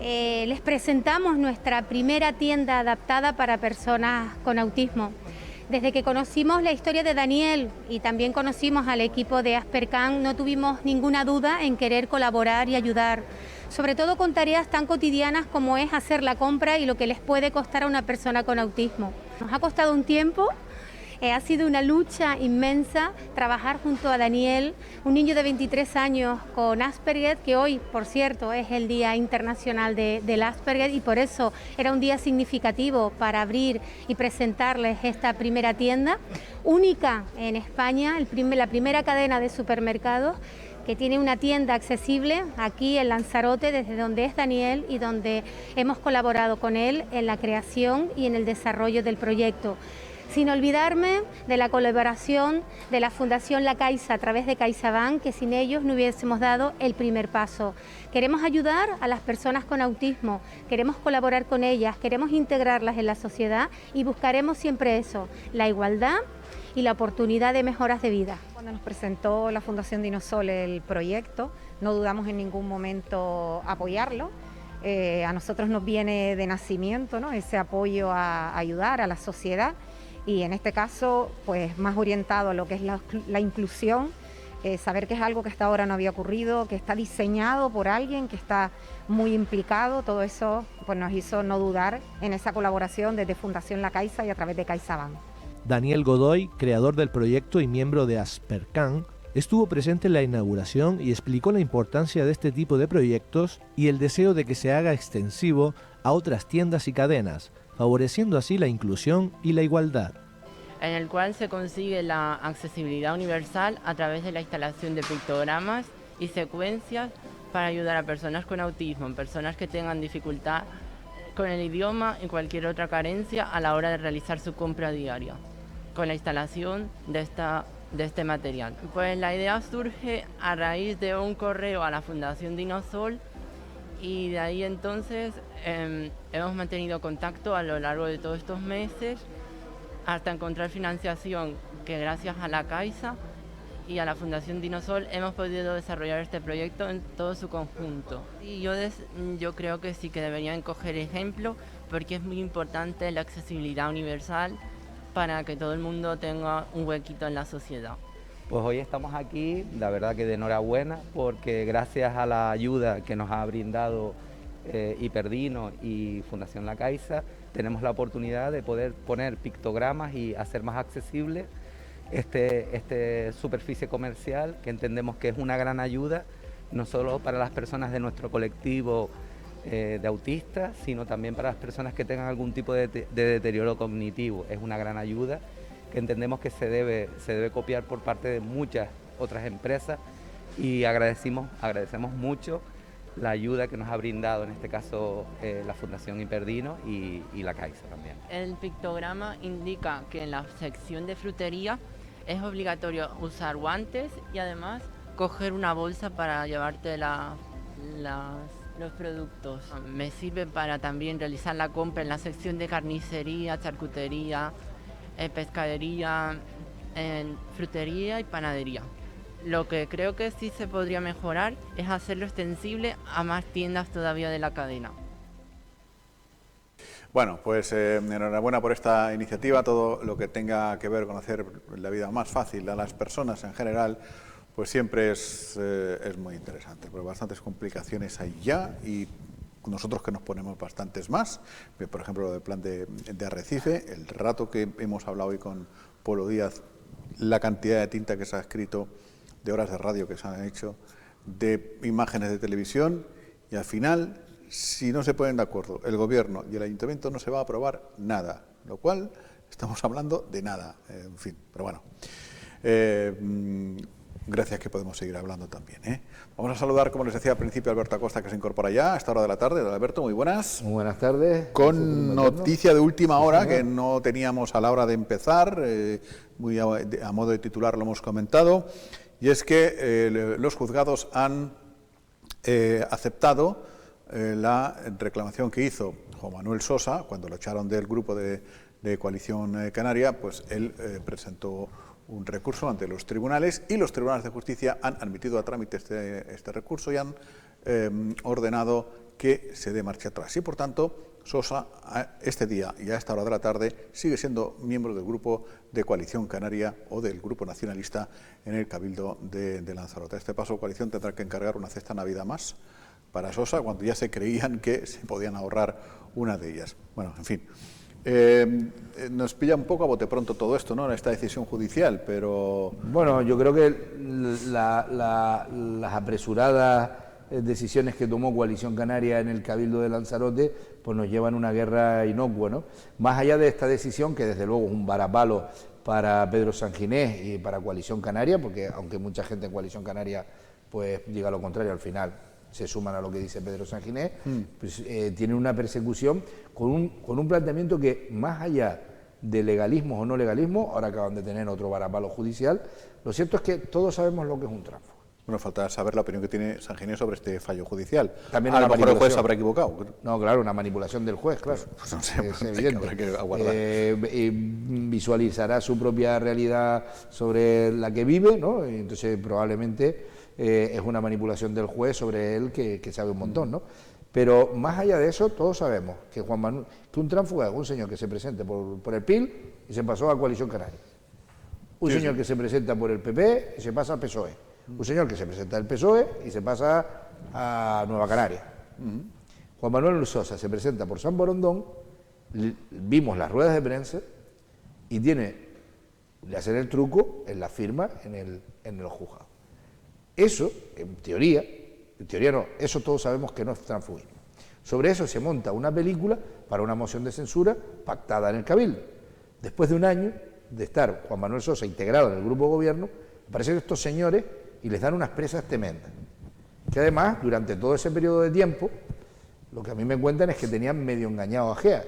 Les presentamos nuestra primera tienda adaptada para personas con autismo. Desde que conocimos la historia de Daniel y también conocimos al equipo de Aspercan, no tuvimos ninguna duda en querer colaborar y ayudar, sobre todo con tareas tan cotidianas como es hacer la compra y lo que les puede costar a una persona con autismo. Nos ha costado un tiempo Ha sido una lucha inmensa trabajar junto a Daniel, un niño de 23 años con Asperger, que hoy, por cierto, es el Día Internacional del Asperger, y por eso era un día significativo para abrir y presentarles esta primera tienda, única en España, la primera cadena de supermercados que tiene una tienda accesible aquí en Lanzarote, desde donde es Daniel y donde hemos colaborado con él en la creación y en el desarrollo del proyecto. Sin olvidarme de la colaboración de la Fundación La Caixa a través de CaixaBank, que sin ellos no hubiésemos dado el primer paso. Queremos ayudar a las personas con autismo, queremos colaborar con ellas, queremos integrarlas en la sociedad y buscaremos siempre eso, la igualdad y la oportunidad de mejoras de vida. Cuando nos presentó la Fundación Dinosol el proyecto, no dudamos en ningún momento apoyarlo. A nosotros nos viene de nacimiento, ¿no?, ese apoyo a ayudar a la sociedad, y en este caso pues más orientado a lo que es la inclusión, saber que es algo que hasta ahora no había ocurrido, que está diseñado por alguien que está muy implicado. Todo eso pues nos hizo no dudar en esa colaboración desde Fundación La Caixa y a través de CaixaBank. Daniel Godoy, creador del proyecto y miembro de Aspercan, estuvo presente en la inauguración y explicó la importancia de este tipo de proyectos y el deseo de que se haga extensivo a otras tiendas y cadenas, favoreciendo así la inclusión y la igualdad. En el cual se consigue la accesibilidad universal a través de la instalación de pictogramas y secuencias para ayudar a personas con autismo, personas que tengan dificultad con el idioma y cualquier otra carencia a la hora de realizar su compra diaria, con la instalación de este material. Pues la idea surge a raíz de un correo a la Fundación Dinosol, y de ahí entonces hemos mantenido contacto a lo largo de todos estos meses hasta encontrar financiación, que gracias a la Caixa y a la Fundación Dinosol hemos podido desarrollar este proyecto en todo su conjunto. Y yo creo que sí que deberían coger ejemplo, porque es muy importante la accesibilidad universal para que todo el mundo tenga un huequito en la sociedad. Pues hoy estamos aquí, la verdad que de enhorabuena, porque gracias a la ayuda que nos ha brindado Hyperdino y Fundación La Caixa, tenemos la oportunidad de poder poner pictogramas y hacer más accesible este superficie comercial, que entendemos que es una gran ayuda, no solo para las personas de nuestro colectivo de autistas, sino también para las personas que tengan algún tipo de deterioro cognitivo. Es una gran ayuda que entendemos que se debe copiar por parte de muchas otras empresas, y agradecemos mucho la ayuda que nos ha brindado, en este caso la Fundación Hyperdino y la Caixa también. El pictograma indica que en la sección de frutería es obligatorio usar guantes y además coger una bolsa para llevarte los productos. Me sirve para también realizar la compra en la sección de carnicería, charcutería, pescadería, frutería y panadería. Lo que creo que sí se podría mejorar es hacerlo extensible a más tiendas todavía de la cadena. Bueno, pues enhorabuena por esta iniciativa. Todo lo que tenga que ver con hacer la vida más fácil a las personas en general, pues siempre es muy interesante, porque bastantes complicaciones hay ya, y nosotros que nos ponemos bastantes más. Por ejemplo, el plan de Arrecife, el rato que hemos hablado hoy con Polo Díaz, la cantidad de tinta que se ha escrito, de horas de radio que se han hecho, de imágenes de televisión, y al final, si no se ponen de acuerdo el Gobierno y el Ayuntamiento, no se va a aprobar nada, lo cual estamos hablando de nada, en fin, pero bueno. Gracias, que podemos seguir hablando también, ¿eh? Vamos a saludar, como les decía al principio, a Alberto Acosta, que se incorpora ya a esta hora de la tarde. Alberto, muy buenas. Muy buenas tardes. Con noticia de última hora, que no teníamos a la hora de empezar, muy a modo de titular lo hemos comentado, y es que los juzgados han aceptado la reclamación que hizo Juan Manuel Sosa cuando lo echaron del grupo de Coalición Canaria. Pues él presentó un recurso ante los tribunales, y los tribunales de justicia han admitido a trámite este recurso y han ordenado que se dé marcha atrás. Y por tanto, Sosa, este día y a esta hora de la tarde, sigue siendo miembro del grupo de Coalición Canaria o del grupo nacionalista en el Cabildo de Lanzarote. A este paso, Coalición tendrá que encargar una cesta Navidad más para Sosa, cuando ya se creían que se podían ahorrar una de ellas. Bueno, en fin. Nos pilla un poco a bote pronto todo esto, ¿no? Esta decisión judicial, pero... Bueno, yo creo que las apresuradas decisiones que tomó Coalición Canaria en el Cabildo de Lanzarote, pues nos llevan a una guerra inocua, ¿no? Más allá de esta decisión, que desde luego es un varapalo para Pedro Sanginés y para Coalición Canaria, porque aunque mucha gente en Coalición Canaria pues diga lo contrario, al final se suman a lo que dice Pedro Sanginés, pues tienen una persecución con un planteamiento que, más allá de legalismos o no legalismos, ahora acaban de tener otro varapalo judicial, lo cierto es que todos sabemos lo que es un tránsfuga. Bueno, falta saber la opinión que tiene Sanginés sobre este fallo judicial. También a lo mejor el juez se habrá equivocado. No, claro, una manipulación del juez, claro. Pues no sé, es evidente. Habrá que aguardar. Visualizará su propia realidad sobre la que vive, ¿no? Y entonces probablemente es una manipulación del juez sobre él que sabe un montón, ¿no? Pero más allá de eso, todos sabemos que Juan Manuel, que un tránsfuga es un señor que se presente por el PIL y se pasó a Coalición Canaria. Un señor que se presenta por el PP y se pasa al PSOE. Un señor que se presenta al PSOE y se pasa a Nueva Canaria. Juan Manuel Sosa se presenta por San Borondón, vimos las ruedas de prensa y le hacen el truco en la firma en el juzgado. Eso, en teoría no, eso todos sabemos que no es transfugismo. Sobre eso se monta una película para una moción de censura pactada en el Cabildo. Después de un año de estar Juan Manuel Sosa integrado en el grupo de gobierno, aparecen estos señores y les dan unas presas tremendas. Que además, durante todo ese periodo de tiempo, lo que a mí me cuentan es que tenían medio engañado a Gea,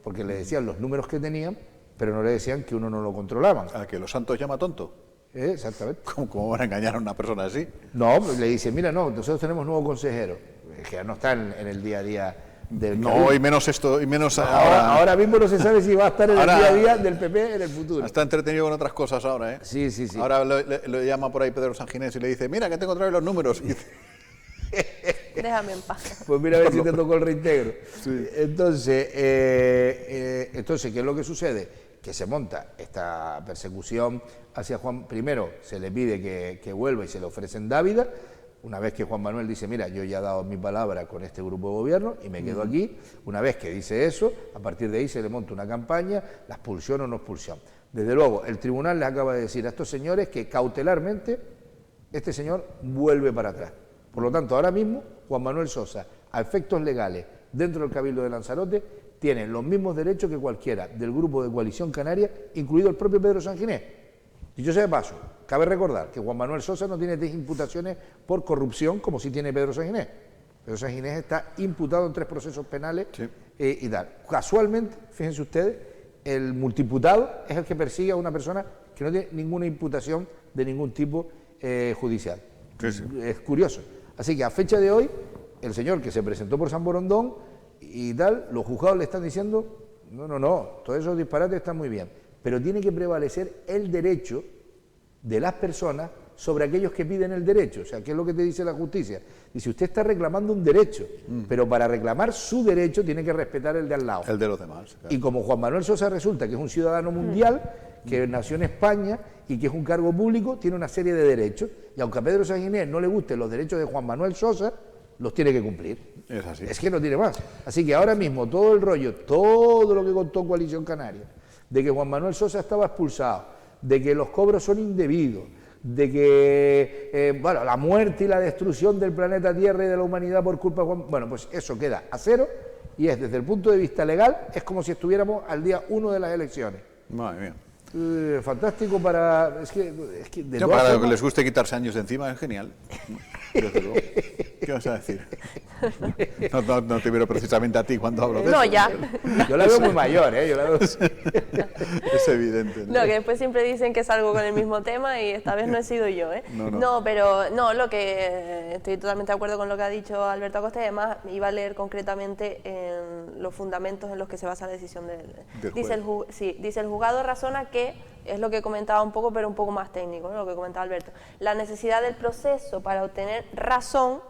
porque le decían los números que tenían, pero no le decían que uno no lo controlaban. ¿A que los santos llama tonto? Exactamente. ¿Cómo van a engañar a una persona así? No, le dicen, mira, no, nosotros tenemos nuevo consejero. Gea no está en el día a día del No, y menos esto, y menos ahora mismo no se sabe si va a estar en el día a día del PP en el futuro. Está entretenido con otras cosas ahora, ¿eh? Sí. Ahora lo llama por ahí Pedro Sanginés y le dice, mira, que tengo otra vez los números. Y dice, déjame en paz. Pues mira a ver si te tocó el reintegro. Sí. Entonces, ¿qué es lo que sucede? Que se monta esta persecución hacia Juan. Primero se le pide que vuelva y se le ofrecen dávida. Una vez que Juan Manuel dice, mira, yo ya he dado mi palabra con este grupo de gobierno y me quedo aquí, una vez que dice eso, a partir de ahí se le monta una campaña, la expulsión o no expulsión. Desde luego, el tribunal les acaba de decir a estos señores que cautelarmente este señor vuelve para atrás. Por lo tanto, ahora mismo, Juan Manuel Sosa, a efectos legales, dentro del Cabildo de Lanzarote, tiene los mismos derechos que cualquiera del grupo de Coalición Canaria, incluido el propio Pedro Sanginés. Dicho sea de paso, cabe recordar que Juan Manuel Sosa no tiene 10 imputaciones por corrupción como sí tiene Pedro Sanginés. Pedro Sanginés está imputado en 3 procesos penales y tal. Casualmente, fíjense ustedes, el multiimputado es el que persigue a una persona que no tiene ninguna imputación de ningún tipo judicial. Sí. Es curioso. Así que a fecha de hoy, el señor que se presentó por San Borondón y tal, los juzgados le están diciendo, no, todos esos disparates están muy bien, pero tiene que prevalecer el derecho de las personas sobre aquellos que piden el derecho. O sea, ¿qué es lo que te dice la justicia? Dice, usted está reclamando un derecho, pero para reclamar su derecho tiene que respetar el de al lado. El de los demás. Claro. Y como Juan Manuel Sosa resulta que es un ciudadano mundial, que nació en España y que es un cargo público, tiene una serie de derechos, y aunque a Pedro Sanginés no le gusten los derechos de Juan Manuel Sosa, los tiene que cumplir. Es así. Es que no tiene más. Así que ahora mismo todo el rollo, todo lo que contó Coalición Canaria, de que Juan Manuel Sosa estaba expulsado, de que los cobros son indebidos, de que la muerte y la destrucción del planeta Tierra y de la humanidad por culpa de Juan... Bueno, pues eso queda a cero y es, desde el punto de vista legal, es como si estuviéramos al día 1 de las elecciones. Madre mía. Fantástico para... Es que no, para formas... que les guste quitarse años de encima es genial. Desde luego. ¿Qué vas a decir? No te veo precisamente a ti cuando hablo de eso. No, ya. Yo la veo muy mayor, ¿eh? Yo la veo... Es evidente. No, que después siempre dicen que salgo con el mismo tema y esta vez no he sido yo, ¿eh? No, pero lo que estoy totalmente de acuerdo con lo que ha dicho Alberto Acosta, y además iba a leer concretamente en los fundamentos en los que se basa la decisión del juez. Dice el juzgado razona que, es lo que comentaba un poco, pero un poco más técnico, ¿no? Lo que comentaba Alberto, la necesidad del proceso para obtener razón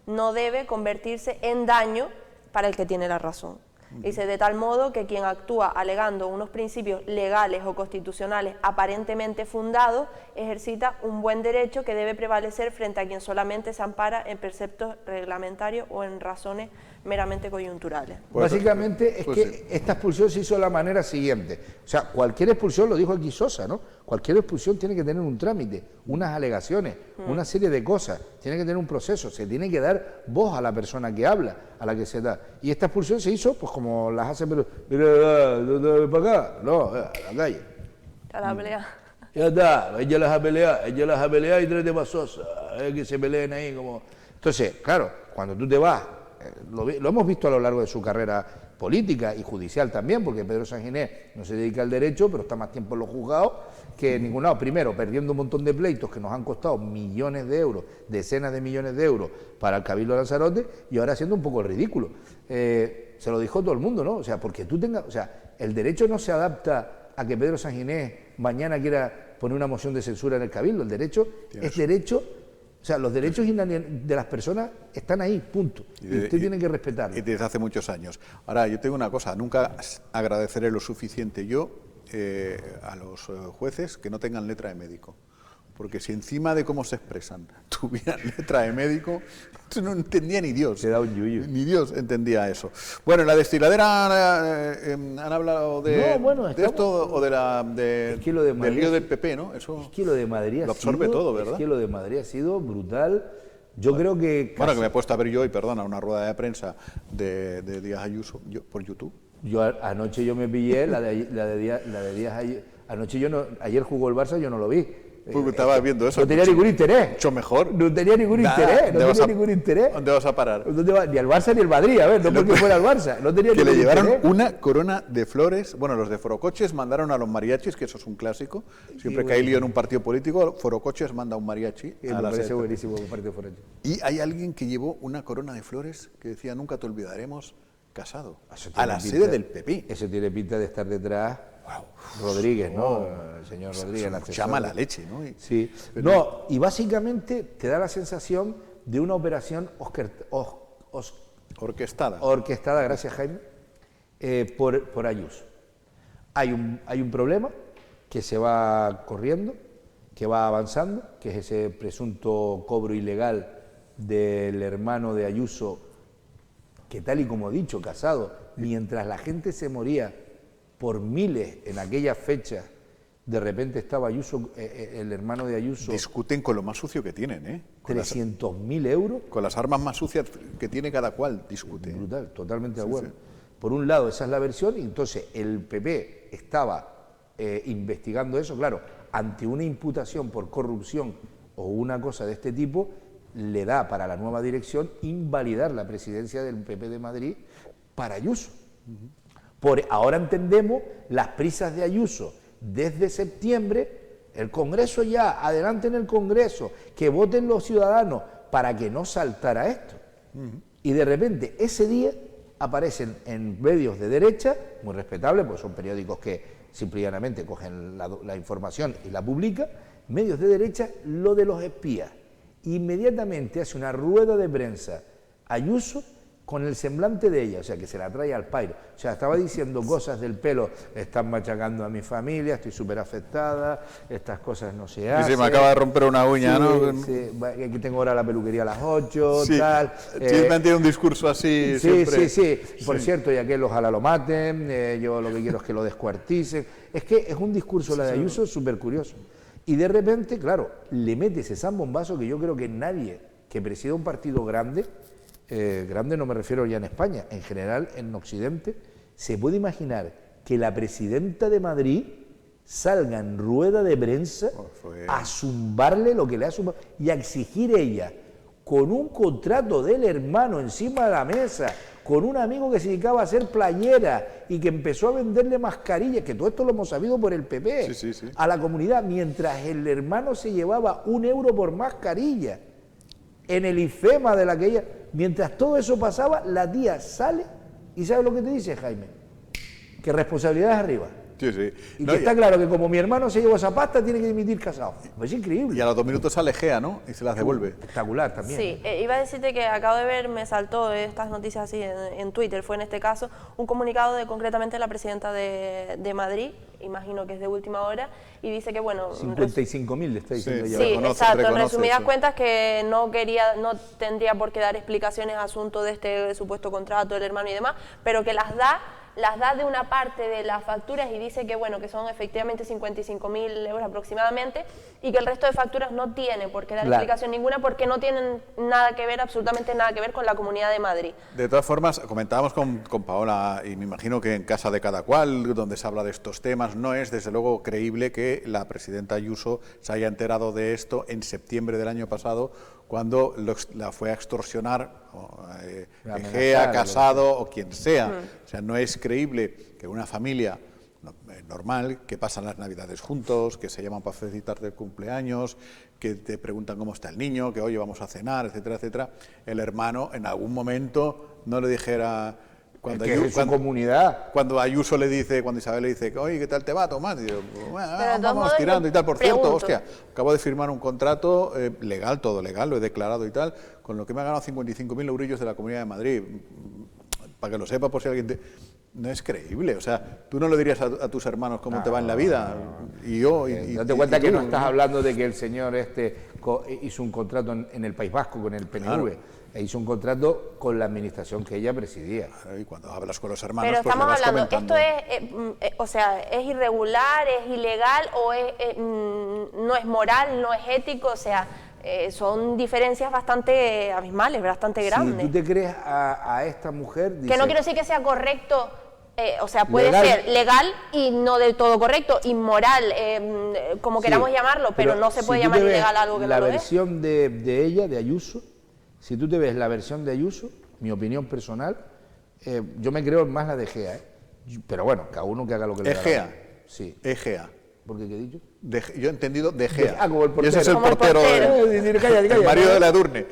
no debe convertirse en daño para el que tiene la razón. Dice, de tal modo que quien actúa alegando unos principios legales o constitucionales aparentemente fundados, ejercita un buen derecho que debe prevalecer frente a quien solamente se ampara en preceptos reglamentarios o en razones meramente coyunturales. Básicamente es que esta expulsión se hizo de la manera siguiente. O sea, cualquier expulsión, lo dijo aquí Sosa, ¿no? Cualquier expulsión tiene que tener un trámite, unas alegaciones, una serie de cosas, tiene que tener un proceso, se tiene que dar voz a la persona que habla, a la que se da. Y esta expulsión se hizo, pues como las hacen, pero mira, para acá, no, a la calle. A la pelea. Ya está, ella las ha peleado y tráete para Sosa, que se peleen ahí como... Entonces, claro, cuando tú te vas, lo hemos visto a lo largo de su carrera política y judicial también, porque Pedro Sanginés no se dedica al derecho, pero está más tiempo en los juzgados que en ningún lado. Primero, perdiendo un montón de pleitos que nos han costado millones de euros, decenas de millones de euros para el Cabildo de Lanzarote, y ahora haciendo un poco el ridículo. Se lo dijo todo el mundo, ¿no? O sea, porque tú tengas... O sea, el derecho no se adapta a que Pedro Sanginés mañana quiera poner una moción de censura en el Cabildo. El derecho es derecho... O sea, los derechos de las personas están ahí, punto. Y usted tiene que respetarlos. Y desde hace muchos años. Ahora, yo tengo una cosa, nunca agradeceré lo suficiente yo a los jueces que no tengan letra de médico. Porque si encima de cómo se expresan tuvieran letra de médico, no entendía ni Dios. Se da un yuyu. Ni Dios entendía eso. Bueno, en la destiladera han hablado de esto o del lío del PP, ¿no? Eso es que lo de Madrid lo absorbe todo, ¿verdad? Es que lo de Madrid ha sido brutal. Yo creo que... Bueno, que me he puesto a ver yo hoy, perdona, una rueda de prensa de Díaz Ayuso por YouTube. Anoche yo me pillé la de Díaz Ayuso. Anoche ayer jugó el Barça, yo no lo vi. Porque estaba viendo eso. No tenía ningún interés. Mucho mejor. No tenía ningún interés. ¿Dónde vas a parar? Ni al Barça ni al Madrid, a ver, no porque fuera al Barça. No tenía que ningún le llevaron interés. una corona de flores. Bueno, los de Forocoches mandaron a los mariachis, que eso es un clásico. Siempre que hay lío en un partido político, Forocoches manda un mariachi. Me parece buenísimo un partido de Forocoches. Y hay alguien que llevó una corona de flores que decía, nunca te olvidaremos, Casado. A la sede del PP. Eso tiene pinta de estar detrás... Rodríguez, ¿no? El señor Rodríguez. Llama la leche, ¿no? Sí. No, y básicamente te da la sensación de una operación orquestada. Orquestada, gracias Jaime, por Ayuso. Hay un problema que se va corriendo, que va avanzando, que es ese presunto cobro ilegal del hermano de Ayuso, que tal y como he dicho, Casado, mientras la gente se moría por miles en aquellas fechas, de repente estaba Ayuso, el hermano de Ayuso... Discuten con lo más sucio que tienen, ¿eh? 300.000 euros. Con las armas más sucias que tiene cada cual, discuten. Brutal, totalmente de acuerdo. Sí. Por un lado, esa es la versión, y entonces el PP estaba investigando eso, claro, ante una imputación por corrupción o una cosa de este tipo, le da para la nueva dirección invalidar la presidencia del PP de Madrid para Ayuso. Ahora entendemos las prisas de Ayuso desde septiembre, el Congreso ya, adelante en el Congreso, que voten los ciudadanos para que no saltara esto. Y de repente ese día aparecen en medios de derecha, muy respetables, pues son periódicos que simplemente cogen la información y la publican, medios de derecha, lo de los espías. Inmediatamente hace una rueda de prensa Ayuso con el semblante de ella, o sea, que se la trae al pairo. O sea, estaba diciendo cosas del pelo, están machacando a mi familia, estoy súper afectada, estas cosas no se hacen. Y se me acaba de romper una uña, sí, ¿no? Sí, aquí tengo ahora la peluquería a las 8, sí, tal. Sí, mantiene un discurso así siempre. Sí. Por cierto, y aquel ojalá lo maten, yo lo que quiero es que lo descuarticen. Es que es un discurso, la de Ayuso, súper curioso. Y de repente, claro, le mete ese zambombazo que yo creo que nadie que presida un partido grande, grande no me refiero ya en España, en general en Occidente, se puede imaginar que la presidenta de Madrid salga en rueda de prensa a zumbarle lo que le ha zumbado y a exigir ella, con un contrato del hermano encima de la mesa, con un amigo que se dedicaba a hacer playera y que empezó a venderle mascarillas, que todo esto lo hemos sabido por el PP, a la comunidad, mientras el hermano se llevaba €1 por mascarilla en el IFEMA de la que ella... Mientras todo eso pasaba, la tía sale y ¿sabe lo que te dice, Jaime? Que responsabilidad es arriba. Sí, sí. Y que está claro que como mi hermano se llevó esa pasta, tiene que dimitir casado. Pues es increíble. Y a los 2 minutos sale Gea, ¿no? Y se las devuelve. Espectacular también. Sí, iba a decirte que acabo de ver, me saltó estas noticias así en Twitter, fue en este caso un comunicado de concretamente la presidenta de Madrid, imagino que es de última hora, y dice que bueno... 55.000 le está diciendo ya. Sí, exacto, en resumidas cuentas que no tendría por qué dar explicaciones a asunto de este supuesto contrato del hermano y demás, pero que las da de una parte de las facturas y dice que bueno, que son efectivamente 55.000 euros aproximadamente y que el resto de facturas no tiene por qué dar explicación ninguna porque no tienen nada que ver, absolutamente nada que ver con la Comunidad de Madrid. De todas formas, comentábamos con Paola y me imagino que en casa de cada cual, donde se habla de estos temas, no es desde luego creíble que la presidenta Ayuso se haya enterado de esto en septiembre del año pasado cuando la fue a extorsionar Gea, Casado o quien sea. O sea, no es creíble que una familia normal, que pasan las Navidades juntos, que se llaman para felicitarte el cumpleaños, que te preguntan cómo está el niño, que oye, vamos a cenar, etcétera, etcétera, el hermano en algún momento no le dijera... Cuando Ayuso le dice, cuando Isabel le dice, oye, ¿qué tal te va, Tomás? Y yo, bueno, vamos tirando y tal. Por cierto, hostia, acabo de firmar un contrato legal, todo legal, lo he declarado y tal, con lo que me ha ganado 55.000 eurillos de la Comunidad de Madrid. Para que lo sepa, por si alguien te... No es creíble, o sea, tú no le dirías a tus hermanos cómo te va en la vida. Y yo... Date cuenta que no estás hablando de que el señor hizo un contrato en el País Vasco con el PNV. Claro. Hizo un contrato con la administración que ella presidía. Claro, y cuando hablas con los hermanos, pero pues estamos hablando, comentando. ¿esto o sea, es irregular, es ilegal o no es moral, no es ético? O sea, son diferencias bastante abismales, bastante grandes. Si tú te crees a esta mujer... Que no quiero decir que sea correcto, o sea, puede ser legal y no del todo correcto, inmoral, como queramos llamarlo, pero no se puede llamar ilegal algo que no lo es. La versión de ella, de Ayuso, si tú te ves la versión de Ayuso, mi opinión personal, yo me creo más la de Gea, pero bueno, cada uno que haga lo que le haga. ¿Es Gea? Sí. ¿Es Gea? ¿Por qué he dicho? Yo he entendido de Gea. Como el portero. Y ese es el portero, el marido de la Edurne.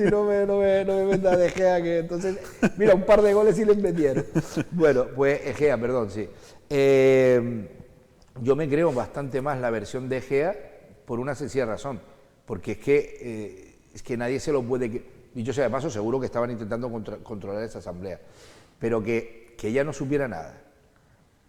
No me meta de Gea, que entonces, mira, un par de goles sí les metieron. Bueno, pues Gea, perdón, sí. Yo me creo bastante más la versión de Gea por una sencilla razón, porque es que nadie se lo puede... Dicho sea de paso, seguro que estaban intentando controlar esa asamblea, pero que ella no supiera nada,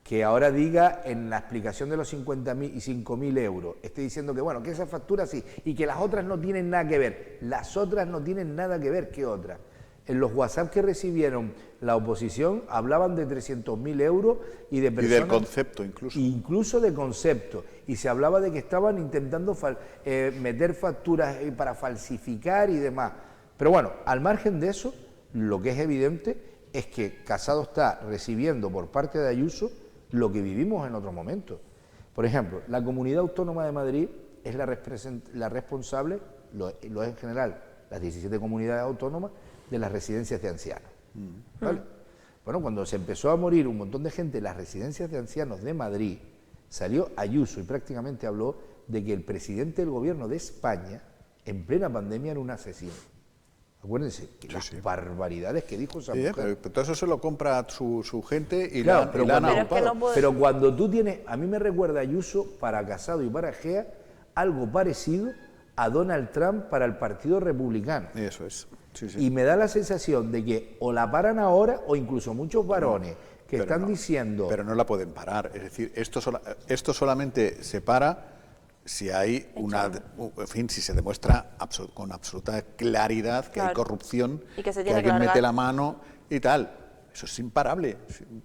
que ahora diga en la explicación de los 50.000 y 5.000 euros, esté diciendo que bueno, que esa factura sí, y que las otras no tienen nada que ver. Las otras no tienen nada que ver, ¿qué otras? En los WhatsApp que recibieron la oposición hablaban de 300.000 euros y de personas... Y del concepto incluso. Incluso de concepto. Y se hablaba de que estaban intentando meter facturas para falsificar y demás. Pero bueno, al margen de eso, lo que es evidente es que Casado está recibiendo por parte de Ayuso lo que vivimos en otros momentos. Por ejemplo, la Comunidad Autónoma de Madrid es la responsable, lo es en general, las 17 comunidades autónomas, de las residencias de ancianos. ¿Vale? Bueno, cuando se empezó a morir un montón de gente en las residencias de ancianos de Madrid, salió Ayuso y prácticamente habló de que el presidente del gobierno de España, en plena pandemia, era un asesino. Acuérdense, que las barbaridades que dijo esa mujer. Pero todo eso se lo compra su gente y claro, la han agrupado. Pero cuando tú tienes, a mí me recuerda Ayuso para Casado y para Gea, algo parecido a Donald Trump para el Partido Republicano. Eso es. Sí, sí. Y me da la sensación de que o la paran ahora o incluso muchos varones que están diciendo... Pero no la pueden parar. Es decir, esto solamente se para si hay en fin, si se demuestra con absoluta claridad que hay corrupción, y que alguien mete la mano y tal. Eso es imparable,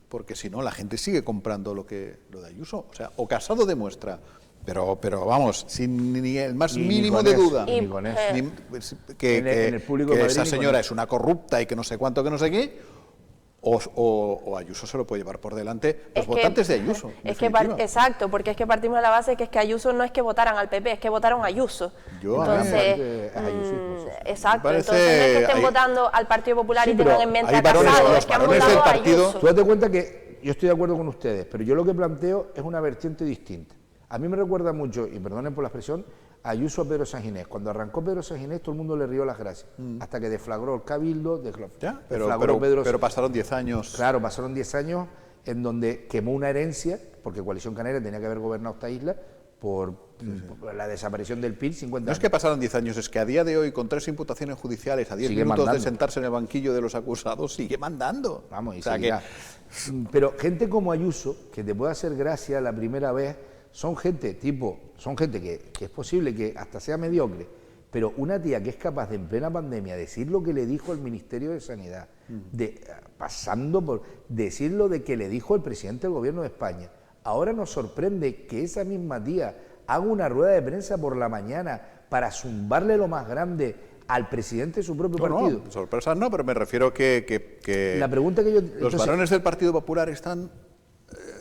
porque si no la gente sigue comprando lo de Ayuso. O sea, o Casado demuestra, pero vamos, sin ni el más mínimo de duda, que esa señora es una corrupta y que no sé cuánto, que no sé qué. O Ayuso se lo puede llevar por delante los votantes de Ayuso. Exacto, porque es que partimos de la base que es que Ayuso no es que votaron al PP, es que votaron a Ayuso. Entonces, exacto, entonces no es que estén votando al Partido Popular y tengan en mente a Casado, es que han votado a Ayuso. Tú date cuenta que yo estoy de acuerdo con ustedes, pero yo lo que planteo es una vertiente distinta. A mí me recuerda mucho, y perdonen por la expresión, a Ayuso a Pedro Sanginés. Cuando arrancó Pedro Sanginés, todo el mundo le rió las gracias, hasta que deflagró el Cabildo, pero pasaron 10 años. Claro, pasaron 10 años en donde quemó una herencia porque Coalición Canaria tenía que haber gobernado esta isla por la desaparición del PIR 50 años. No es que pasaron 10 años, es que a día de hoy, con 3 imputaciones judiciales, a 10 sigue minutos mandando. de sentarse en el banquillo de los acusados, sigue mandando. Vamos, y o sea seguirá. Pero gente como Ayuso, que te puede hacer gracia la primera vez, son gente que es posible que hasta sea mediocre, pero una tía que es capaz de en plena pandemia decir lo que le dijo el Ministerio de Sanidad, pasando por decir lo de que le dijo el presidente del Gobierno de España, ahora nos sorprende que esa misma tía haga una rueda de prensa por la mañana para zumbarle lo más grande al presidente de su propio partido. No, sorpresas no, pero me refiero que la pregunta que yo... los varones del Partido Popular están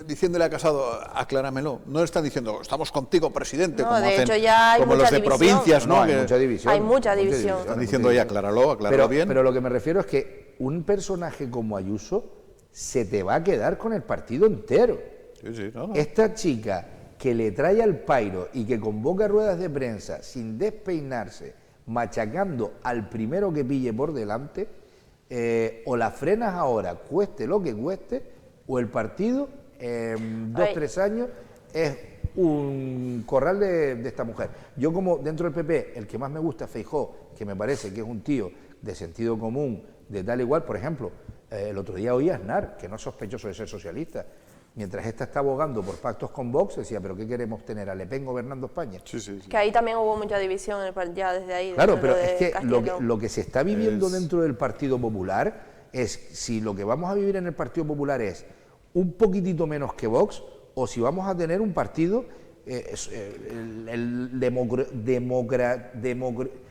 diciéndole a Casado, acláramelo. No están diciendo, estamos contigo, presidente, No, como de hacen hecho ya hay como mucha los de división. provincias, ¿no? hay Que mucha división. Hay mucha división. están diciendo, oye, acláralo bien. Pero lo que me refiero es que un personaje como Ayuso se te va a quedar con el partido entero. Sí, no. Esta chica que le trae al pairo y que convoca ruedas de prensa sin despeinarse, machacando al primero que pille por delante, o la frenas ahora, cueste lo que cueste, o el partido en 2-3 años es un corral de esta mujer. Yo, como dentro del PP, el que más me gusta es Feijóo, que me parece que es un tío de sentido común, de tal igual. Por ejemplo, el otro día oí a Aznar, que no es sospechoso de ser socialista, mientras esta está abogando por pactos con Vox, decía, ¿pero qué queremos tener? ¿A Le Pen gobernando España? Sí. Que ahí también hubo mucha división ya desde ahí. Claro, dentro pero de es que Castilla y León. lo que se está viviendo dentro del Partido Popular es si lo que vamos a vivir en el Partido Popular es un poquitito menos que Vox, o si vamos a tener un partido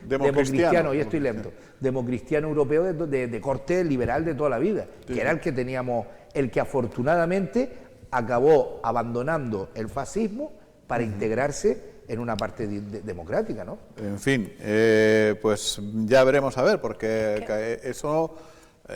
democristiano, y estoy lento, democristiano europeo de corte liberal de toda la vida, que era el que teníamos, el que afortunadamente acabó abandonando el fascismo para integrarse en una parte democrática, ¿no? En fin, pues ya veremos a ver, porque eso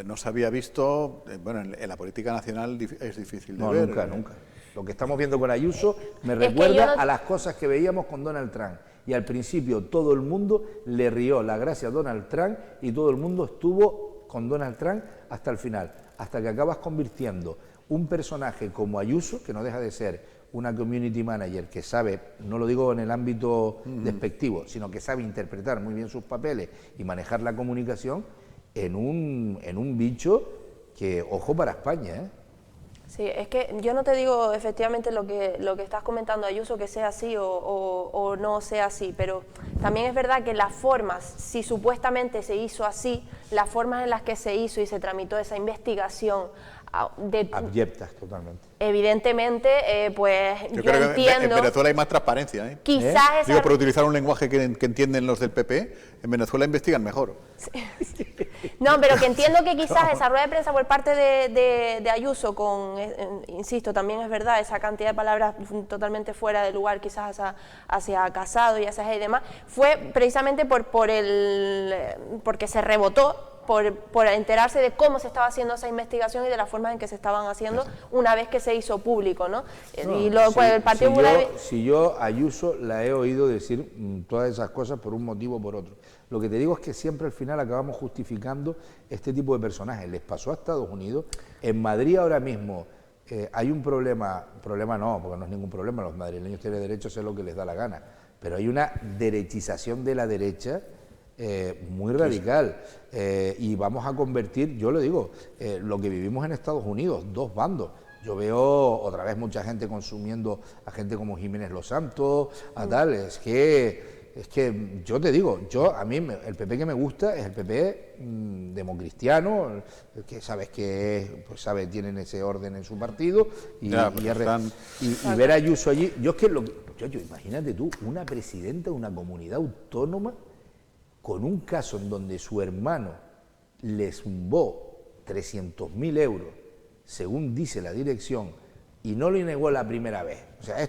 no se había visto, bueno, en la política nacional es difícil de ver. Nunca. Lo que estamos viendo con Ayuso me recuerda a las cosas que veíamos con Donald Trump. Y al principio todo el mundo le rió la gracia a Donald Trump y todo el mundo estuvo con Donald Trump hasta el final, hasta que acabas convirtiendo un personaje como Ayuso, que no deja de ser una community manager que sabe, no lo digo en el ámbito despectivo, sino que sabe interpretar muy bien sus papeles y manejar la comunicación, en un bicho que, ojo para España, ¿eh? Sí, es que yo no te digo efectivamente lo que estás comentando, Ayuso, que sea así o no sea así, pero también es verdad que las formas, si supuestamente se hizo así, las formas en las que se hizo y se tramitó esa investigación... abyectas totalmente. Evidentemente, pues yo yo creo entiendo... que en Venezuela hay más transparencia, ¿eh? Quizás esa... Digo, por utilizar un lenguaje que entienden los del PP, en Venezuela investigan mejor. No, pero que entiendo que quizás esa rueda de prensa por parte de Ayuso, insisto, también es verdad, esa cantidad de palabras totalmente fuera de lugar, quizás hacia Casado y hacia y demás, fue precisamente porque se rebotó, por enterarse de cómo se estaba haciendo esa investigación y de las formas en que se estaban haciendo una vez que se hizo público, ¿no? El Partido Popular... Si yo Ayuso la he oído decir todas esas cosas por un motivo o por otro. Lo que te digo es que siempre al final acabamos justificando este tipo de personajes. Les pasó a Estados Unidos. En Madrid ahora mismo hay un problema no, porque no es ningún problema, los madrileños tienen derecho a hacer lo que les da la gana, pero hay una derechización de la derecha muy radical, y vamos a convertir, yo lo digo, lo que vivimos en Estados Unidos, dos bandos. Yo veo otra vez mucha gente consumiendo a gente como Jiménez Los Santos, a tal, es que yo te digo, a mí el PP que me gusta es el PP democristiano, que sabes que pues tienen ese orden en su partido, y ver a Ayuso allí, imagínate tú, una presidenta de una comunidad autónoma con un caso en donde su hermano le zumbó 300.000 euros, según dice la dirección, y no lo negó la primera vez. O sea,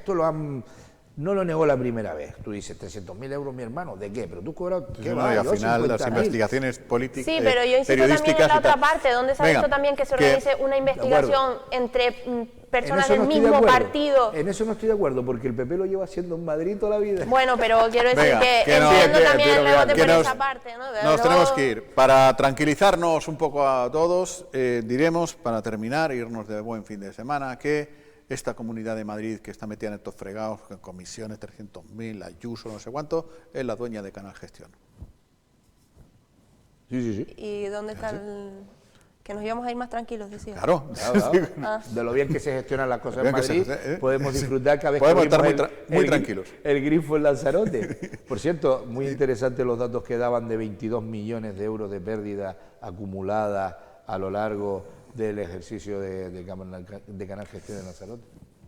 no lo negó la primera vez. Tú dices, 300.000 euros mi hermano, ¿de qué? Pero tú cobras... ¿qué va? Y al final las investigaciones políticas, sí, pero yo insisto también en la otra parte, donde se ha visto también que se organice una investigación entre personas del mismo partido. En eso no estoy de acuerdo, porque el PP lo lleva haciendo en Madrid toda la vida. Bueno, pero quiero decir que entiendo también el rebote por esa parte, ¿no? Nos tenemos que ir. Para tranquilizarnos un poco a todos, diremos, para terminar, irnos de buen fin de semana, que esta Comunidad de Madrid que está metida en estos fregados, en comisiones, 300.000, Ayuso, no sé cuánto, es la dueña de Canal Gestión. Sí. ¿Y dónde está el...? Que nos íbamos a ir más tranquilos, decía. Claro. De lo bien que se gestionan las cosas en Madrid, podemos disfrutar cada vez podemos que estar muy tranquilos. El grifo en Lanzarote. Por cierto, muy interesantes los datos que daban de 22 millones de euros de pérdida acumulada a lo largo del ejercicio de Canal Gestión de Lanzarote.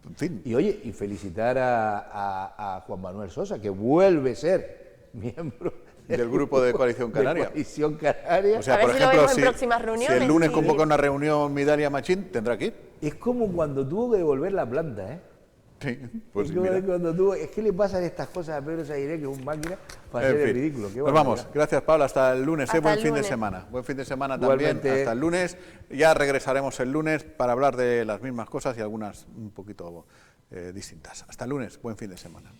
En fin. Y oye, y felicitar a Juan Manuel Sosa, que vuelve a ser miembro del grupo de Coalición Canaria. De Coalición Canaria. O sea, a ver por si ejemplo, lo vemos en próximas reuniones. Si el lunes convoca una reunión Midalia Machín, tendrá que ir. Es como cuando tuvo que devolver la planta, ¿eh? Sí, pues es, mira. es que le pasan estas cosas a Pedro Saguiré, que es un máquina, para hacer el ridículo. Pues vamos, gracias Pablo, hasta el lunes, hasta buen el fin lunes. de semana. Buen fin de semana Igualmente. también, hasta el lunes. Ya regresaremos el lunes para hablar de las mismas cosas y algunas un poquito distintas. Hasta el lunes, buen fin de semana.